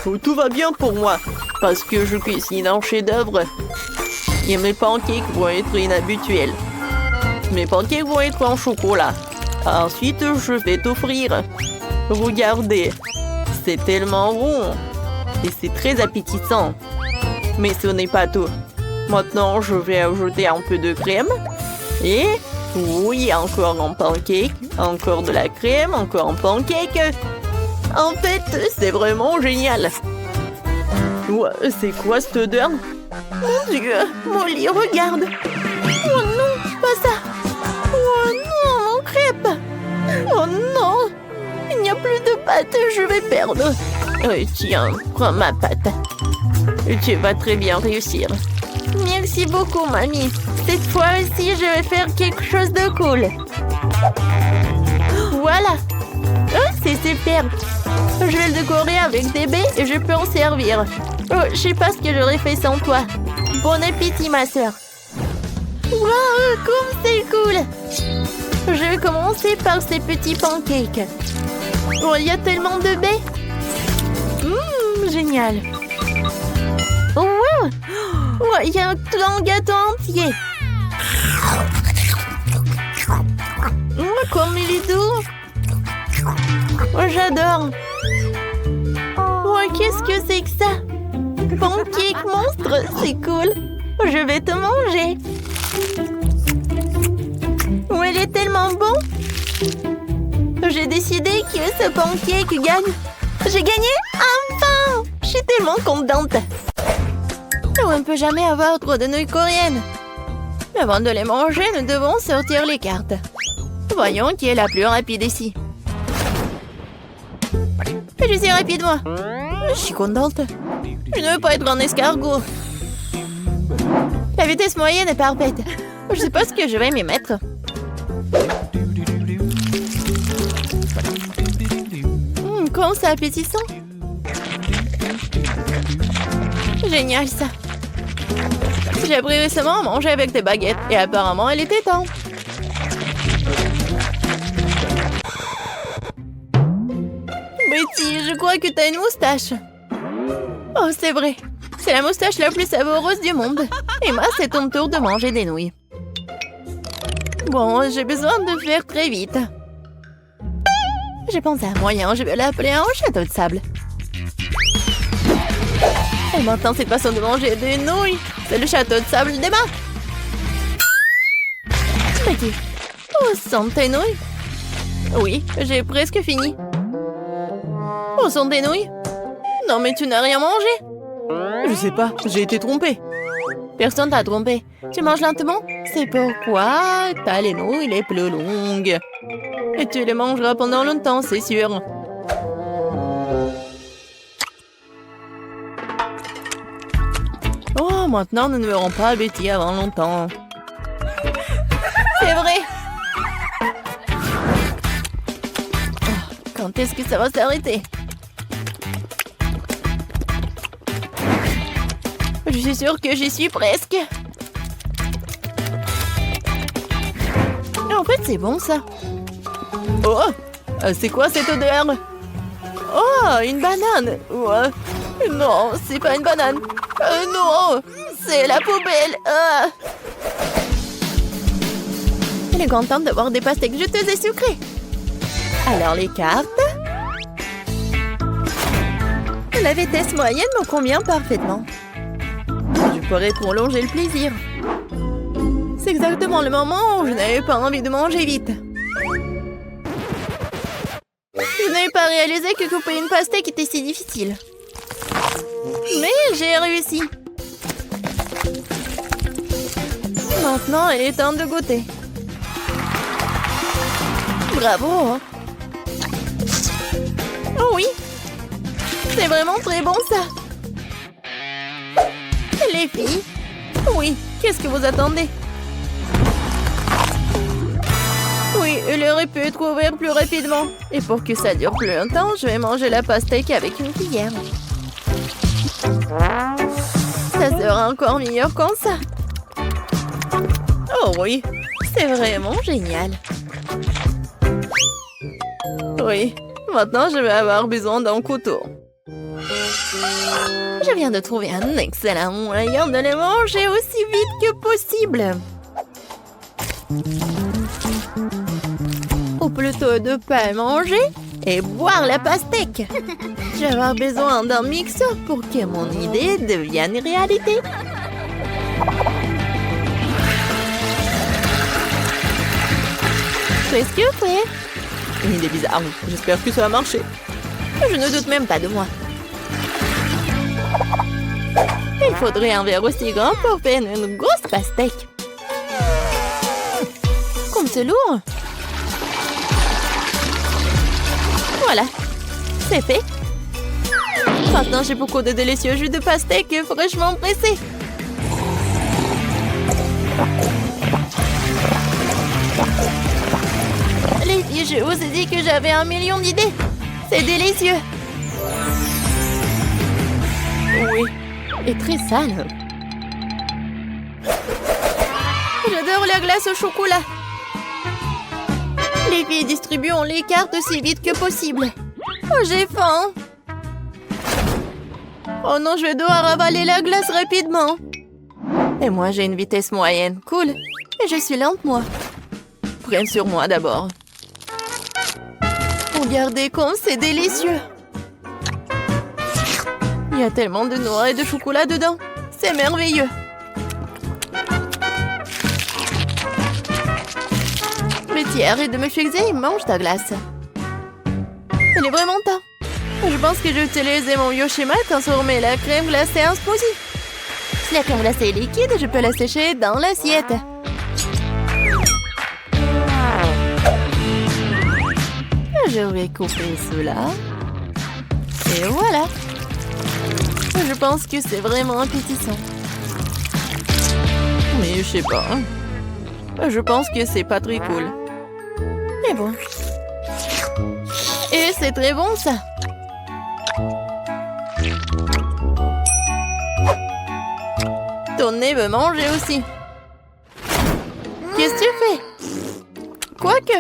Oh, tout va bien pour moi, parce que je cuisine un chef-d'œuvre. Et mes pancakes vont être inhabituels. Mes pancakes vont être en chocolat. Ensuite, je vais t'offrir. Regardez, c'est tellement rond. Et c'est très appétissant. Mais ce n'est pas tout. Maintenant, je vais ajouter un peu de crème. Et oui, encore un pancake. Encore de la crème, encore un pancake. En fait, c'est vraiment génial. Ouais, c'est quoi cette odeur? Mon Dieu, Molly, regarde. Oh non, pas ça. Oh non, mon crêpe. Oh non, il n'y a plus de pâte, je vais perdre. Tiens, prends ma pâte. Tu vas très bien réussir. Merci beaucoup, mamie. Cette fois-ci, je vais faire quelque chose de cool. Voilà. Oh, c'est super. Je vais le décorer avec des baies et je peux en servir. Oh, je sais pas ce que j'aurais fait sans toi. Bon appétit, ma sœur. Waouh, comme c'est cool. Je vais commencer par ces petits pancakes. Oh, il y a tellement de baies. Génial. Oh, wow. Oh, il y a un gâteau entier. Comme il est doux. Oh, j'adore. Oh, qu'est-ce que c'est que ça? Pancake monstre, c'est cool. Je vais te manger. Oh, il est tellement bon. J'ai décidé que ce pancake gagne. J'ai gagné? Enfin! Je suis tellement contente. On ne peut jamais avoir trop de nouilles coréennes. Mais avant de les manger, nous devons sortir les cartes. Voyons qui est la plus rapide ici. Je suis rapide, moi. Je suis contente. Je ne veux pas être un escargot. La vitesse moyenne est parfaite. Je sais pas ce que je vais m'y mettre. Comment c'est appétissant. Génial, ça. J'ai appris récemment à manger avec des baguettes et apparemment, il était temps. Betty, je crois que t'as une moustache. Oh, c'est vrai. C'est la moustache la plus savoureuse du monde. Emma, c'est ton tour de manger des nouilles. Bon, j'ai besoin de faire très vite. J'ai pensé à un moyen, je vais l'appeler un château de sable. Et maintenant, cette façon de manger des nouilles, c'est le château de sable d'Emma. Betty, où sont tes nouilles? Oui, j'ai presque fini. Où sont tes nouilles? Non, mais tu n'as rien mangé. Je sais pas, j'ai été trompée. Personne t'a trompé. Tu manges lentement? C'est pourquoi t'as les nouilles les plus longues. Et tu les mangeras pendant longtemps, c'est sûr. Oh, maintenant, nous ne verrons pas Betty avant longtemps. C'est vrai. Oh, quand est-ce que ça va s'arrêter? Je suis sûre que j'y suis presque. En fait, c'est bon, ça. Oh, c'est quoi cette odeur? Oh, une banane. Ouais. Non, c'est pas une banane. Non, c'est la poubelle. Elle est contente d'avoir des pastèques juteuses et sucrées. Alors, les cartes. La vitesse moyenne me convient parfaitement. Je pourrais prolonger le plaisir. C'est exactement le moment où je n'avais pas envie de manger vite. Je n'avais pas réalisé que couper une pastèque était si difficile. Mais j'ai réussi. Maintenant, il est temps de goûter. Bravo! Oh oui! C'est vraiment très bon, ça! Les filles? Oui, qu'est-ce que vous attendez? Oui, il aurait pu être ouvert plus rapidement. Et pour que ça dure plus longtemps, je vais manger la pastèque avec une cuillère. Ça sera encore meilleur comme ça. Oh oui, c'est vraiment génial. Oui, maintenant je vais avoir besoin d'un couteau. Je viens de trouver un excellent moyen de les manger aussi vite que possible. Ou plutôt de pas manger et boire la pastèque. Je vais avoir besoin d'un mixeur pour que mon idée devienne réalité. Qu'est-ce que fait? Une idée bizarre. J'espère que ça va marcher. Je ne doute même pas de moi. Il Il faudrait un verre aussi grand pour faire une grosse pastèque. Comme c'est lourd. Voilà, c'est fait. Maintenant, j'ai beaucoup de délicieux jus de pastèque fraîchement pressés. Les filles, je vous ai dit que j'avais 1 million d'idées. C'est délicieux. Oui, et très sale. J'adore la glace au chocolat. Les filles, distribuons les cartes aussi vite que possible. Oh, j'ai faim. Oh non, je vais devoir avaler la glace rapidement. Et moi, j'ai une vitesse moyenne. Cool. Et je suis lente, moi. Prenne sur moi d'abord. Regardez comme c'est délicieux. Il y a tellement de noix et de chocolat dedans. C'est merveilleux. Betty, arrête de me fixer et mange ta glace. Il est vraiment temps. Je pense que j'ai utilisé mon vieux schéma à transformer la crème glacée en smoothie. Si la crème glacée est liquide, je peux la sécher dans l'assiette. Je vais couper cela. Et voilà. Je pense que c'est vraiment appétissant. Mais je sais pas. Je pense que c'est pas très cool. Mais bon. Et c'est très bon, ça. Ton nez veut manger aussi. Qu'est-ce que tu fais? Quoique.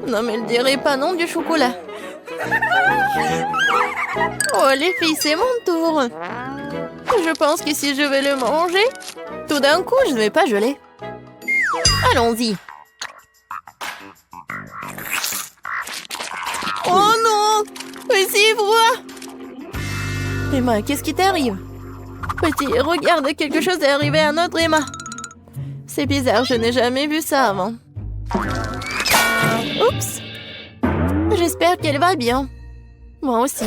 Non, mais ne dirai pas non du chocolat. Oh, les filles, c'est mon tour. Je pense que si je vais le manger, tout d'un coup, je ne vais pas geler. Allons-y. Oh non! Mais c'est froid! Emma, qu'est-ce qui t'arrive? Petit, regarde, quelque chose est arrivé à notre Emma. C'est bizarre, je n'ai jamais vu ça avant. Oups! J'espère qu'elle va bien. Moi aussi.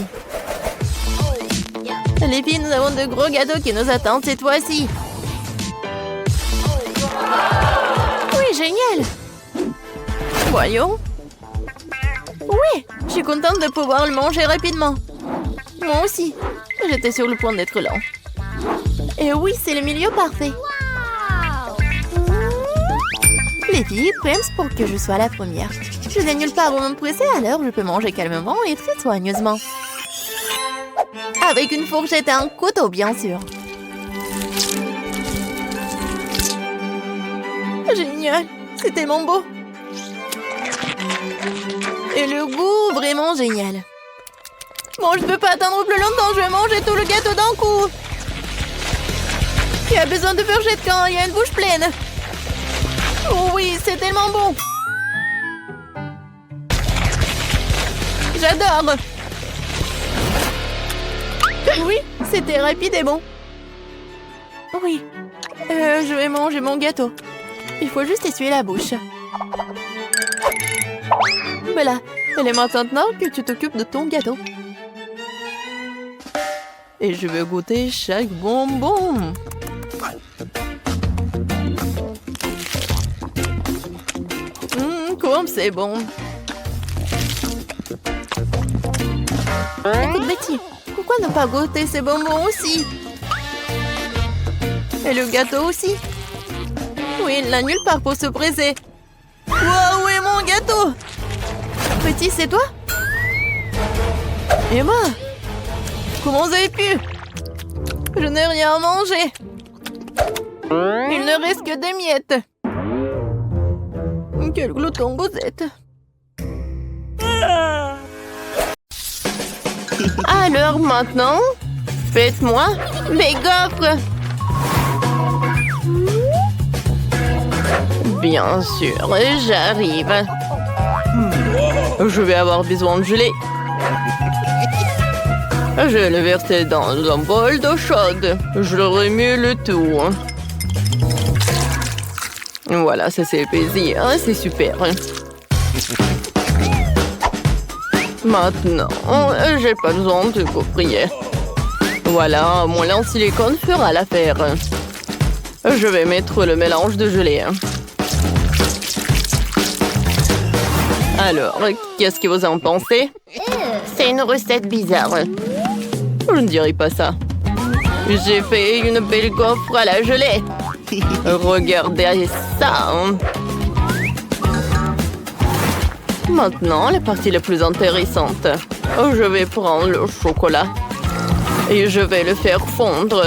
Les filles, nous avons de gros gâteaux qui nous attendent cette fois-ci. Oui, génial! Voyons. Oui, je suis contente de pouvoir le manger rapidement. Moi aussi. J'étais sur le point d'être lent. Et oui, c'est le milieu parfait. Les filles, prêtes pour que je sois la première. Je n'ai nulle part où me presser, alors je peux manger calmement et très soigneusement. Avec une fourchette et un couteau, bien sûr. Génial, c'est tellement beau. Et le goût, vraiment génial. Bon, je ne peux pas attendre plus longtemps, je vais manger tout le gâteau d'un coup. Qui a besoin de fourchette quand il y a une bouche pleine? Oh oui, c'est tellement bon. J'adore. Oui, c'était rapide et bon. Oui, je vais manger mon gâteau. Il faut juste essuyer la bouche. Voilà, il est maintenant que tu t'occupes de ton gâteau. Et je vais goûter chaque bonbon. Comme c'est bon. Écoute, Betty, pourquoi ne pas goûter ces bonbons aussi? Et le gâteau aussi? Oui, il n'a nulle part pour se presser. Waouh, où est mon gâteau? Betty, c'est toi? Emma? Comment vous avez pu? Je n'ai rien mangé. Il ne reste que des miettes. Quel glouton vous êtes. Alors maintenant, faites-moi des gaufres. Bien sûr, j'arrive. Je vais avoir besoin de gelée. Je le verse dans un bol d'eau chaude. Je le remue le tout. Voilà, ça c'est épaissi, hein, c'est super. Maintenant, j'ai pas besoin de gaufrier. Voilà, un moulin en silicone fera l'affaire. Je vais mettre le mélange de gelée. Alors, qu'est-ce que vous en pensez? C'est une recette bizarre. Je ne dirais pas ça. J'ai fait une belle gaufre à la gelée. Regardez ça. Maintenant, la partie la plus intéressante. Je vais prendre le chocolat et je vais le faire fondre.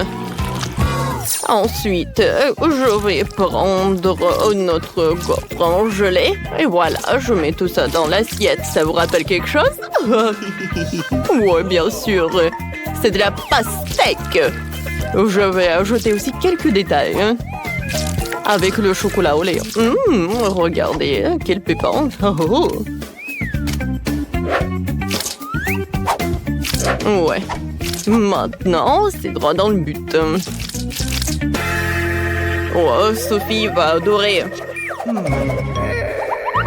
Ensuite, je vais prendre notre gaufre en gelée. Et voilà, je mets tout ça dans l'assiette. Ça vous rappelle quelque chose? Oui, bien sûr. C'est de la pastèque. Je vais ajouter aussi quelques détails. Avec le chocolat au lait. Regardez, quelle pépante. Ouais. Maintenant, c'est droit dans le but. Oh, Sophie va adorer.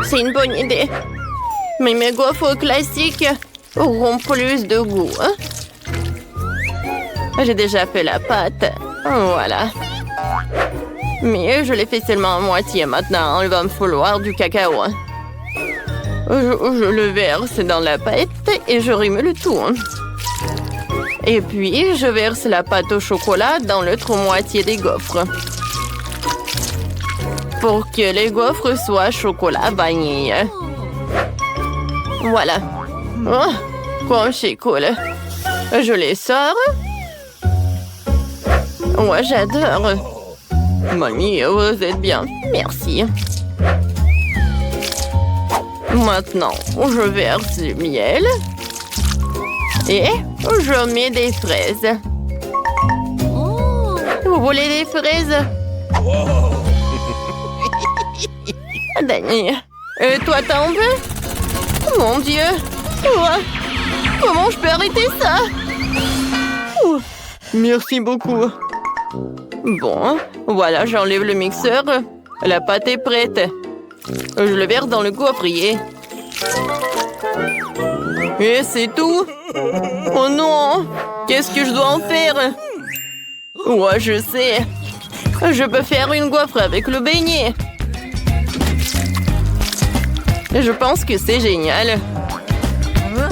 C'est une bonne idée. Mais mes gaufres classiques auront plus de goût. J'ai déjà fait la pâte. Voilà. Mais je l'ai fait seulement à moitié. Maintenant, il va me falloir du cacao. Je le verse dans la pâte et je rime le tout. Et puis, je verse la pâte au chocolat dans l'autre moitié des gaufres. Pour que les gaufres soient chocolat vanille. Voilà. Oh, comme c'est cool. Je les sors. Ouais, j'adore. Mamie, vous êtes bien. Merci. Maintenant, je verse du miel. Et je mets des fraises. Vous voulez des fraises? Danny, toi t'en veux? Mon Dieu! Comment je peux arrêter ça? Merci beaucoup. Bon, voilà, j'enlève le mixeur. La pâte est prête. Je le verse dans le gaufrier. Et c'est tout? Oh non! Qu'est-ce que je dois en faire? Ouais, je sais. Je peux faire une gaufre avec le beignet. Je pense que c'est génial.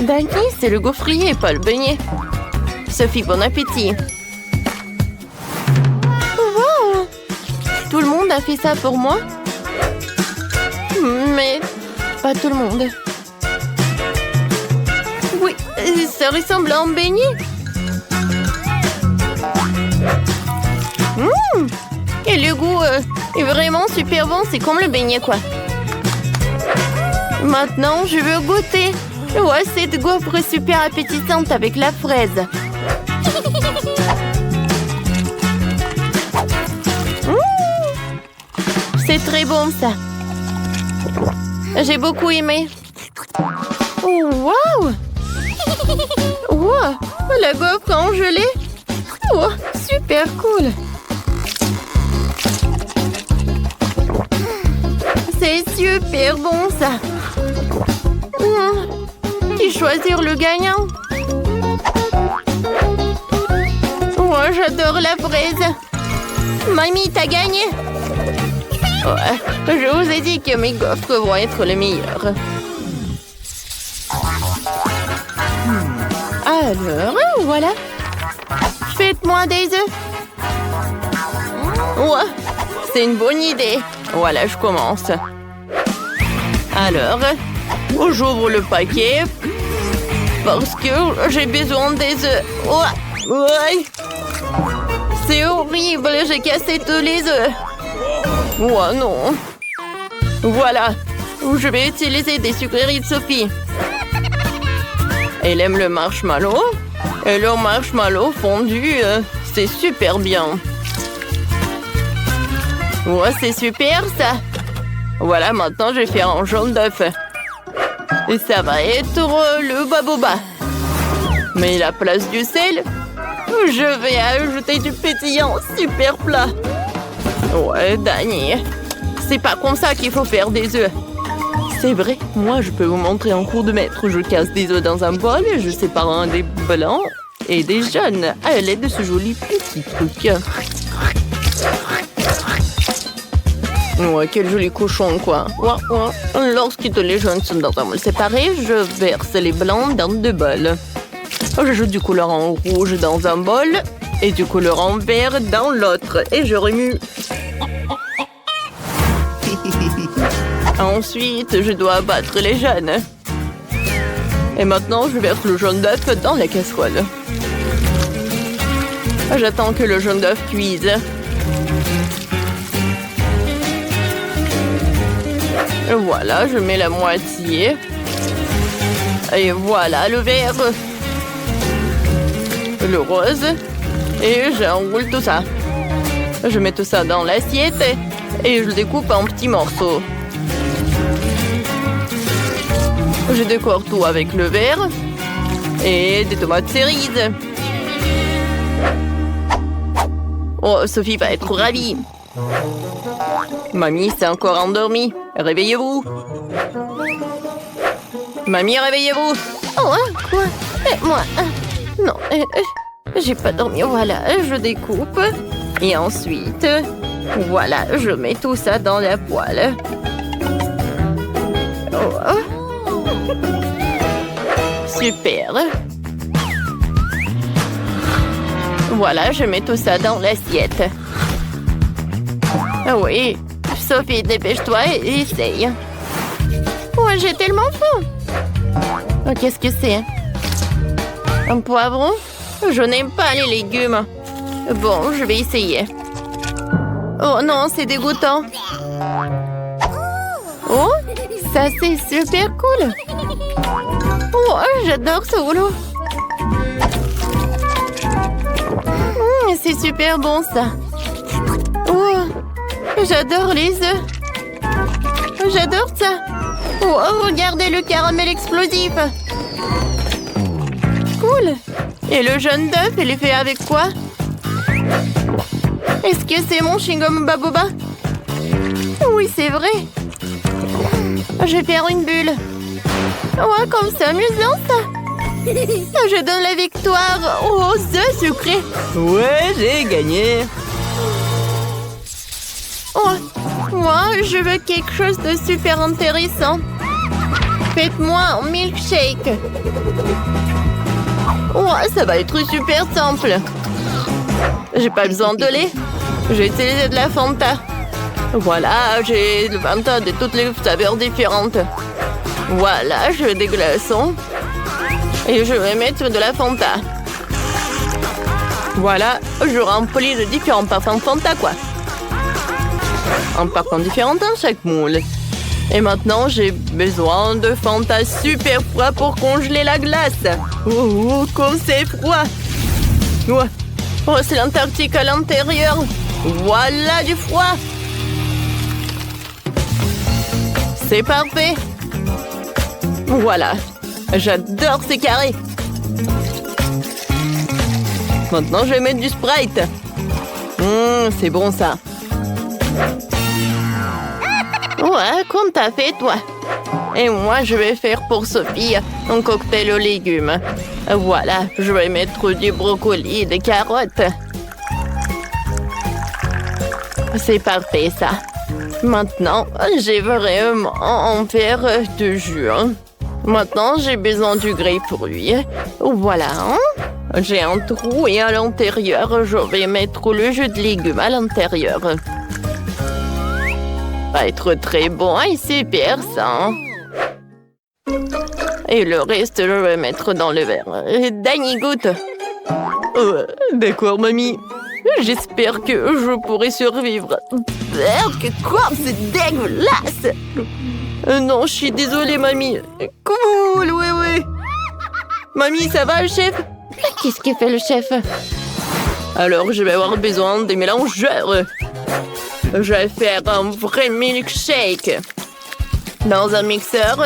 Danny, c'est le gaufrier, pas le beignet. Sophie, bon appétit. Wow! Tout le monde a fait ça pour moi? Mais pas tout le monde. Oui, ça ressemble à un beignet. Et le goût est vraiment super bon. C'est comme le beignet, quoi. Maintenant, je veux goûter. Ouais, cette gaufre est super appétissante avec la fraise. C'est très bon, ça. J'ai beaucoup aimé. Oh, wow! Wow! La gaufre en gelée. Oh, super cool. C'est super bon, ça. Qui choisir le gagnant? Oh, j'adore la fraise. Mamie, t'as gagné. Ouais, je vous ai dit que mes gaufres vont être les meilleures. Alors, voilà. Faites-moi des œufs. Ouais, c'est une bonne idée. Voilà, je commence. Alors, j'ouvre le paquet parce que j'ai besoin des œufs. Ouais. C'est horrible, j'ai cassé tous les œufs. Oh non. Voilà, je vais utiliser des sucreries de Sophie. Elle aime le marshmallow. Et le marshmallow fondu, c'est super bien. Ouais, c'est super ça. Voilà, maintenant je vais faire un jaune d'œuf. Et ça va être le baboba. Mais à la place du sel, je vais ajouter du pétillant super plat. Ouais, Danny, c'est pas comme ça qu'il faut faire des œufs. C'est vrai, moi je peux vous montrer en cours de maître. Je casse des œufs dans un bol, je sépare un des blancs et des jaunes à l'aide de ce joli petit truc. Ouais, quel joli cochon, quoi. Ouais. Lorsque les jaunes sont dans un moule séparé, je verse les blancs dans 2 bols. J'ajoute du colorant rouge dans un bol et du colorant vert dans l'autre. Et je remue. Ensuite, je dois battre les jaunes. Et maintenant, je verse le jaune d'œuf dans la casserole. J'attends que le jaune d'œuf cuise. Voilà, je mets la moitié. Et voilà le vert. Le rose. Et j'enroule tout ça. Je mets tout ça dans l'assiette et je le découpe en petits morceaux. Je décore tout avec le vert et des tomates cerises. Oh, Sophie va être ravie. Mamie s'est encore endormie. Réveillez-vous. Mamie, réveillez-vous. Oh, hein, quoi? Moi, non, j'ai pas dormi. Voilà, je découpe. Et ensuite, voilà, je mets tout ça dans la poêle. Oh. Super. Voilà, je mets tout ça dans l'assiette. Ah oui, Sophie, dépêche-toi et essaye. Oh, j'ai tellement faim. Oh, qu'est-ce que c'est? Un poivron? Je n'aime pas les légumes. Bon, je vais essayer. Oh non, c'est dégoûtant. Oh, ça c'est super cool. Oh, j'adore ce rouleau. C'est super bon ça. Oh, j'adore les œufs. J'adore ça. Oh, regardez le caramel explosif. Cool. Et le jaune d'œuf, il est fait avec quoi? Est-ce que c'est mon chewing-gum Baboba? Oui, c'est vrai. Je vais faire une bulle. Ouais, comme c'est amusant ça. Je donne la victoire aux œufs sucrés. Ouais, j'ai gagné. Oh, moi, je veux quelque chose de super intéressant. Faites-moi un milkshake. Ouais, ça va être super simple. J'ai pas besoin de lait. J'ai utilisé de la Fanta. Voilà, j'ai le Fanta de toutes les saveurs différentes. Voilà, je veux des glaçons. Et je vais mettre de la Fanta. Voilà, je remplis de différents parfums Fanta, quoi. Un parfum différent dans chaque moule. Et maintenant, j'ai besoin de Fanta super froid pour congeler la glace. Oh, comme c'est froid. Ouais. Oh, c'est l'Antarctique à l'intérieur. Voilà du froid. C'est parfait. Voilà. J'adore ces carrés. Maintenant, je vais mettre du Sprite. C'est bon, ça. Ouais, comme t'as fait, toi. Et moi, je vais faire pour Sophie un cocktail aux légumes. Voilà, je vais mettre du brocoli et des carottes. C'est parfait, ça. Maintenant, j'ai vraiment en faire de jus. Maintenant, j'ai besoin du grapefruit. Voilà. J'ai un trou et à l'intérieur, je vais mettre le jus de légumes à l'intérieur. Va être très bon et super ça. Et le reste, je vais mettre dans le verre. Danny goûte. D'accord, mamie. J'espère que je pourrai survivre. Quoi? C'est dégueulasse. Non, je suis désolée, mamie. Cool, oui. Mamie, ça va, le chef? Qu'est-ce que fait le chef? Alors, je vais avoir besoin des mélangeurs. Je vais faire un vrai milkshake. Dans un mixeur,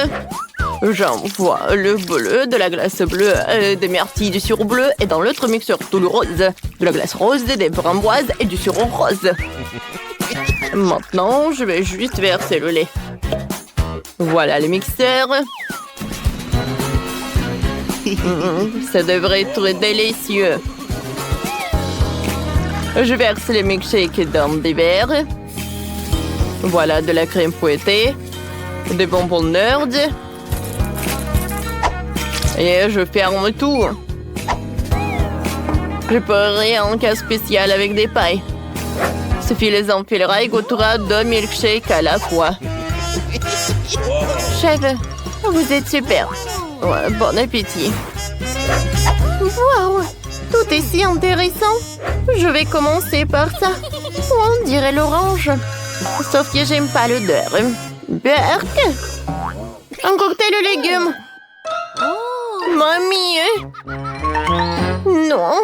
j'envoie le bleu, de la glace bleue, des myrtilles, du sirop bleu. Et dans l'autre mixeur, tout le rose, de la glace rose, des framboises et du sirop rose. Maintenant, je vais juste verser le lait. Voilà le mixeur. Ça devrait être délicieux. Je verse les milkshakes dans des verres. Voilà de la crème fouettée, des bonbons Nerd. Et je ferme tout. Je ferai un cas spécial avec des pailles. Sophie les enfilera et goûtera 2 milkshakes à la fois. Chef, vous êtes super. Ouais, bon appétit. Wow, tout est si intéressant. Je vais commencer par ça. On dirait l'orange. Sauf que j'aime pas l'odeur. Berk. Un cocktail aux légumes. Mamie. Non.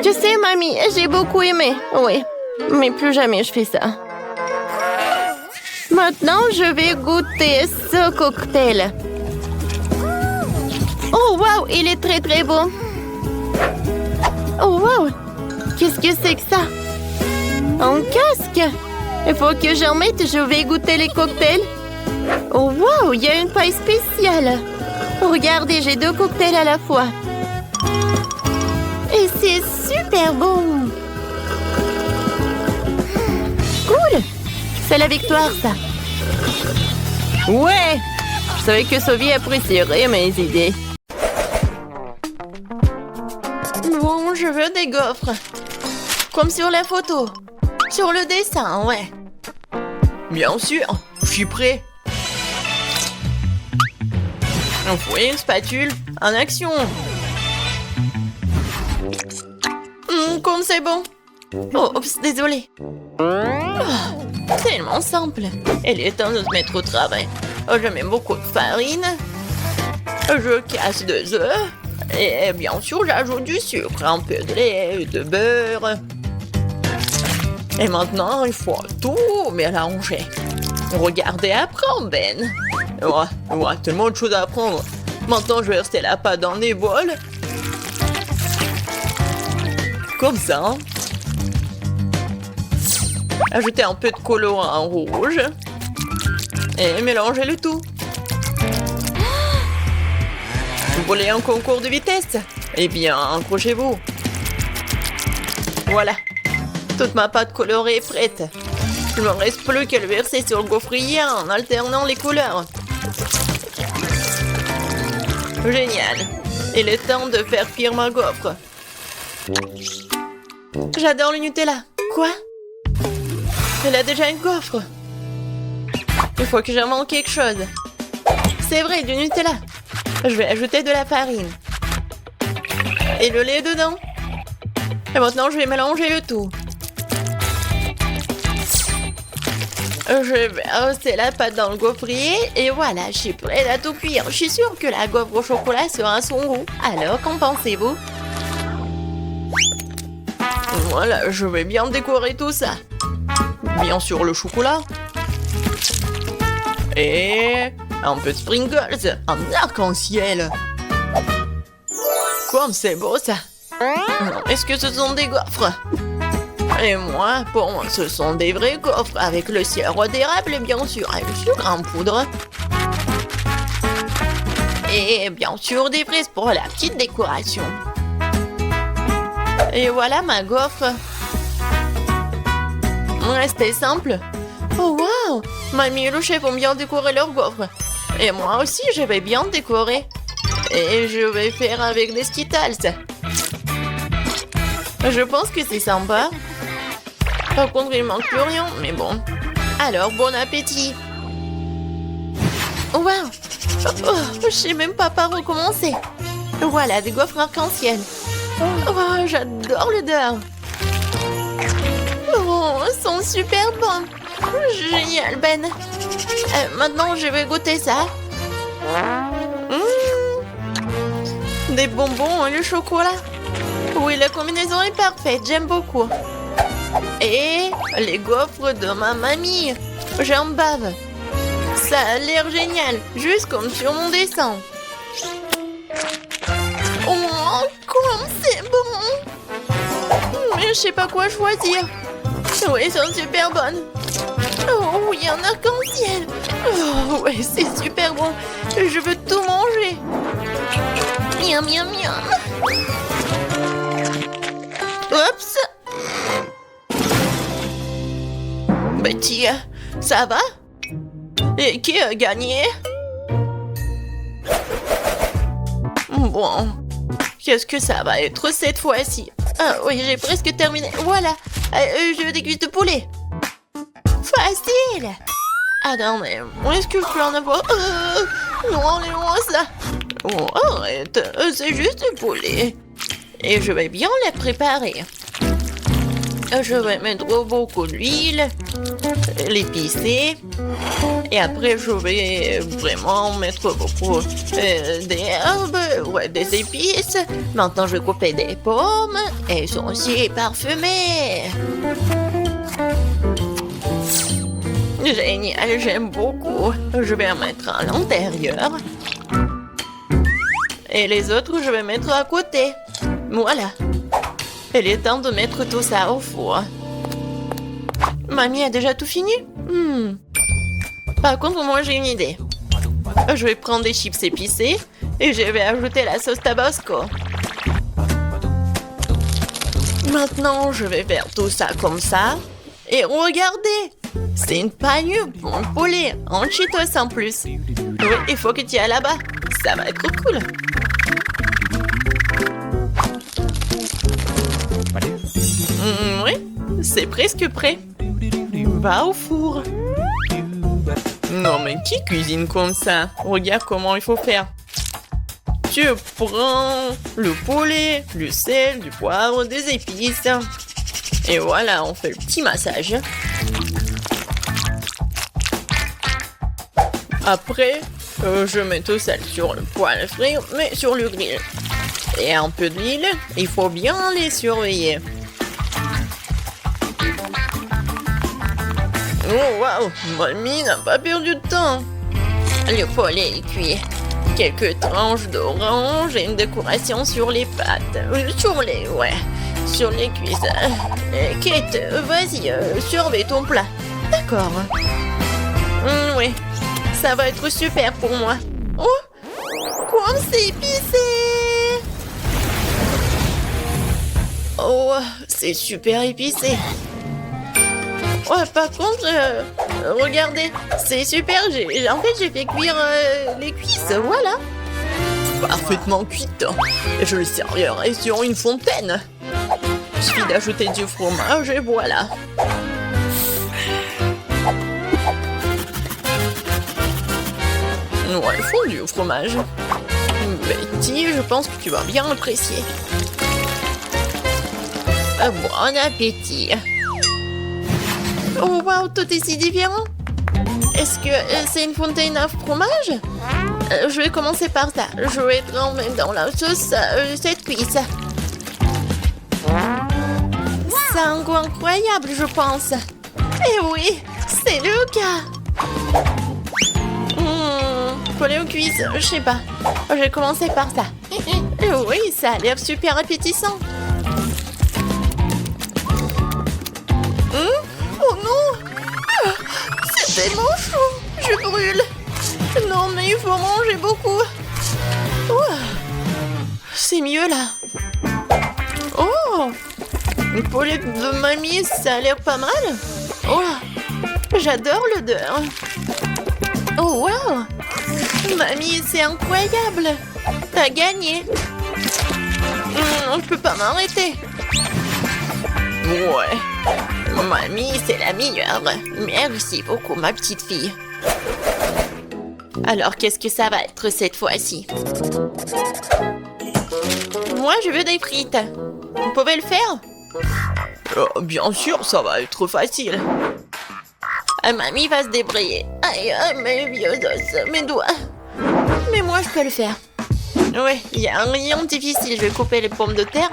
Je sais, mamie, j'ai beaucoup aimé. Oui, mais plus jamais je fais ça. Maintenant, je vais goûter ce cocktail. Oh, wow, il est très, très beau. Oh, wow, qu'est-ce que c'est que ça? Un casque? Il faut que j'en mette, je vais goûter les cocktails. Oh, wow, il y a une paille spéciale. Regardez, j'ai 2 cocktails à la fois. Et c'est super bon. Cool. C'est la victoire, ça. Ouais. Je savais que Sophie apprécierait mes idées. Bon, je veux des gaufres. Comme sur la photo. Sur le dessin, ouais. Bien sûr, je suis prêt. Un fouet, une spatule, en action. Comme c'est bon. Oh, oups, désolé. Oh, tellement simple. Il est temps de se mettre au travail. Oh, je mets beaucoup de farine. Je casse 2 œufs. Et bien sûr, j'ajoute du sucre, un peu de lait, de beurre. Et maintenant, il faut tout mélanger. Regardez, apprends, Ben. Ouais, tellement de choses à apprendre. Maintenant, je vais verser la pâte dans des bols. Comme ça. Hein. Ajoutez un peu de colorant rouge. Et mélangez le tout. Vous voulez un concours de vitesse? Eh bien, accrochez-vous. Voilà. Toute ma pâte colorée est prête. Il ne me reste plus qu'à le verser sur le gaufrier en alternant les couleurs. Génial. Il est temps de faire cuire ma gaufre. J'adore le Nutella. Quoi? Elle a déjà une gaufre. Il faut que j'en manque quelque chose. C'est vrai, du Nutella. Je vais ajouter de la farine. Et le lait dedans. Et maintenant, je vais mélanger le tout. Je vais verser la pâte dans le gaufrier. Et voilà, je suis prête à tout cuire. Je suis sûre que la gaufre au chocolat sera son goût. Alors, qu'en pensez-vous? Voilà, je vais bien décorer tout ça. Bien sûr, le chocolat. Et un peu de sprinkles, un arc-en-ciel. Comme c'est beau, ça. Est-ce que ce sont des gaufres? Et moi, pour moi, ce sont des vrais gaufres avec le sirop d'érable, bien sûr, et le sucre en poudre. Et bien sûr, des fraises pour la petite décoration. Et voilà ma gaufre. C'était simple. Oh wow! Mamie et le chef ont bien décoré leur gaufre. Et moi aussi, je vais bien décorer. Et je vais faire avec des Skittles. Je pense que c'est sympa. Par contre, il manque plus rien, mais bon. Alors, bon appétit. Wow! Oh, je sais même pas par où commencer. Voilà, des gaufres arc-en-ciel. Oh, j'adore l'odeur. Oh, elles sont super bonnes. Génial, Ben. Maintenant, je vais goûter ça. Des bonbons et le chocolat. Oui, la combinaison est parfaite. J'aime beaucoup. Et les gaufres de ma mamie. J'en bave. Ça a l'air génial. Juste comme sur mon dessin. Oh, comme c'est bon. Mais je sais pas quoi choisir. Oui, elles sont super bonnes. Oh oui, un arc-en-ciel. Oh ouais, c'est super bon. Je veux tout manger. Miam, miam, miam. Oups. Betty, ça va? Et qui a gagné? Bon, qu'est-ce que ça va être cette fois-ci? Ah oui, j'ai presque terminé. Voilà, je veux des cuisses de poulet. Facile. Attends, mais est-ce que je peux en avoir? Non, enlève-moi ça. Oh, arrête, c'est juste du poulet. Et je vais bien les préparer. Je vais mettre beaucoup d'huile, l'épicer. Et après, je vais vraiment mettre beaucoup d'herbes, ouais, des épices. Maintenant, je vais couper des pommes. Elles sont aussi parfumées. Génial, j'aime beaucoup. Je vais en mettre à l'intérieur. Et les autres, je vais mettre à côté. Voilà. Il est temps de mettre tout ça au four. Mamie a déjà tout fini? Par contre, moi j'ai une idée. Je vais prendre des chips épicés et je vais ajouter la sauce Tabasco. Maintenant, je vais faire tout ça comme ça. Et regardez! C'est une panure pour le poulet, en Cheetos en plus. Oui, il faut que tu ailles là-bas. Ça va être cool. Oui, c'est presque prêt. Va au four. Non, mais qui cuisine comme ça? Regarde comment il faut faire. Tu prends le poulet, du sel, du poivre, des épices. Et voilà, on fait le petit massage. Après, je mets tout ça sur le poêle à frire, mais sur le grill. Et un peu d'huile, il faut bien les surveiller. Oh waouh, mamie n'a pas perdu de temps. Le poulet est cuit. Quelques tranches d'orange et une décoration sur les pâtes. Sur les cuisses. Kate, vas-y, surveille ton plat. D'accord. Oui, ça va être super pour moi. Oh, comme c'est épicé. Oh, c'est super épicé. Ouais, par contre, regardez, c'est super, en fait, j'ai fait cuire les cuisses, voilà. Parfaitement cuite. Et je le servirai sur une fontaine. Il suffit d'ajouter du fromage et voilà. Ouais, fondu au fromage. Betty, je pense que tu vas bien apprécier. Bon appétit. Oh wow, tout est si différent. Est-ce que c'est une fontaine à fromage? Je vais commencer par ça. Je vais tremper dans la sauce cette cuisse. C'est un goût incroyable, je pense. Eh oui, c'est le cas. Poulet aux cuisses, je sais pas. Je vais commencer par ça. Oui, ça a l'air super appétissant. Oh non! C'est tellement chaud! Je brûle! Non, mais il faut manger beaucoup! C'est mieux là! Oh! Le poulet de mamie, ça a l'air pas mal! Oh! J'adore l'odeur! Oh wow! Mamie, c'est incroyable! T'as gagné! Je peux pas m'arrêter! Ouais! Mamie, c'est la meilleure. Merci beaucoup, ma petite fille. Alors, qu'est-ce que ça va être cette fois-ci? Moi, je veux des frites. Vous pouvez le faire? Bien sûr, ça va être facile. Mamie va se débrouiller. Aïe, mes vieux os, mes doigts. Mais moi, je peux le faire. Ouais, il n'y a rien de difficile. Je vais couper les pommes de terre.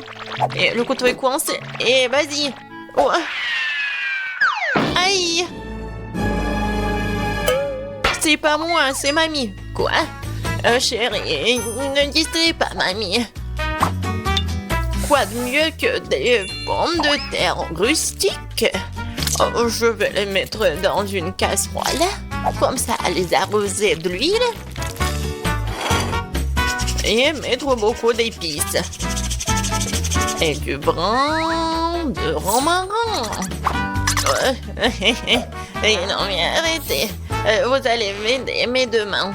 Et le couteau est coincé. Et vas-y. Oh. Aïe! C'est pas moi, c'est mamie. Quoi? Chérie, ne distrais pas mamie. Quoi de mieux que des pommes de terre rustiques? Oh, je vais les mettre dans une casserole. Comme ça, les arroser d'huile. Et mettre beaucoup d'épices. Et du brin de romarin. Et non mais arrêtez. Vous allez m'aider mes deux mains.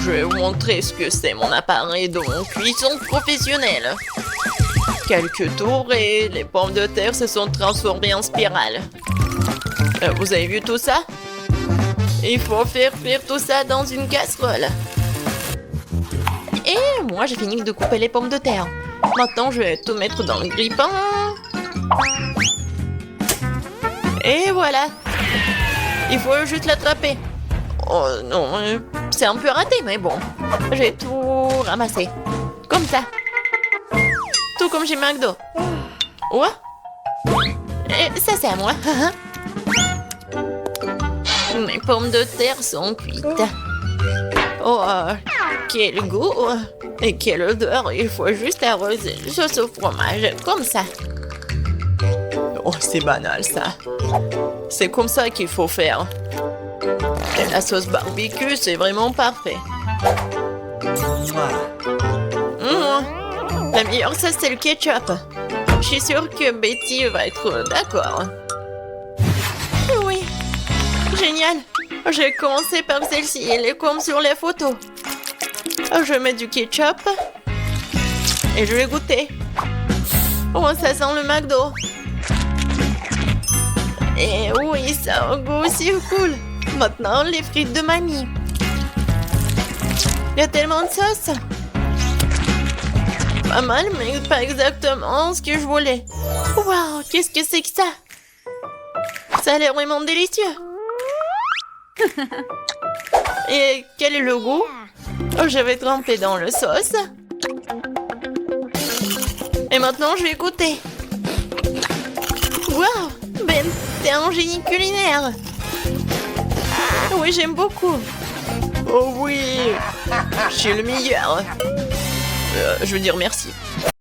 Je vais vous montrer ce que c'est mon appareil de cuisson professionnelle. Quelques tours et les pommes de terre se sont transformées en spirale. Vous avez vu tout ça? Il faut faire cuire tout ça dans une casserole. Et moi j'ai fini de couper les pommes de terre. Maintenant je vais tout mettre dans le grille-pain. Et voilà. Il faut juste l'attraper. Oh non, c'est un peu raté mais bon. J'ai tout ramassé. Comme ça. Tout comme chez McDo. Ouais. Et ça c'est à moi. Mes pommes de terre sont cuites. Oh, quel goût et quelle odeur. Il faut juste arroser le sauce au fromage, comme ça. Oh, c'est banal ça. C'est comme ça qu'il faut faire. Et la sauce barbecue, c'est vraiment parfait. La meilleure sauce, c'est le ketchup. Je suis sûre que Betty va être d'accord. Oui. Génial. J'ai commencé par celle-ci, elle est comme sur les photos. Je mets du ketchup et je vais goûter. Oh, ça sent le McDo. Et oui, ça a un goût aussi cool. Maintenant, les frites de mamie. Il y a tellement de sauce. Pas mal, mais pas exactement ce que je voulais. Waouh, qu'est-ce que c'est que ça? Ça a l'air vraiment délicieux. Et quel est le goût? Oh, je vais tremper dans le sauce. Et maintenant, je vais goûter. Waouh, Ben, t'es un génie culinaire. Oui, j'aime beaucoup. Oh oui, je suis le meilleur. Je veux dire merci.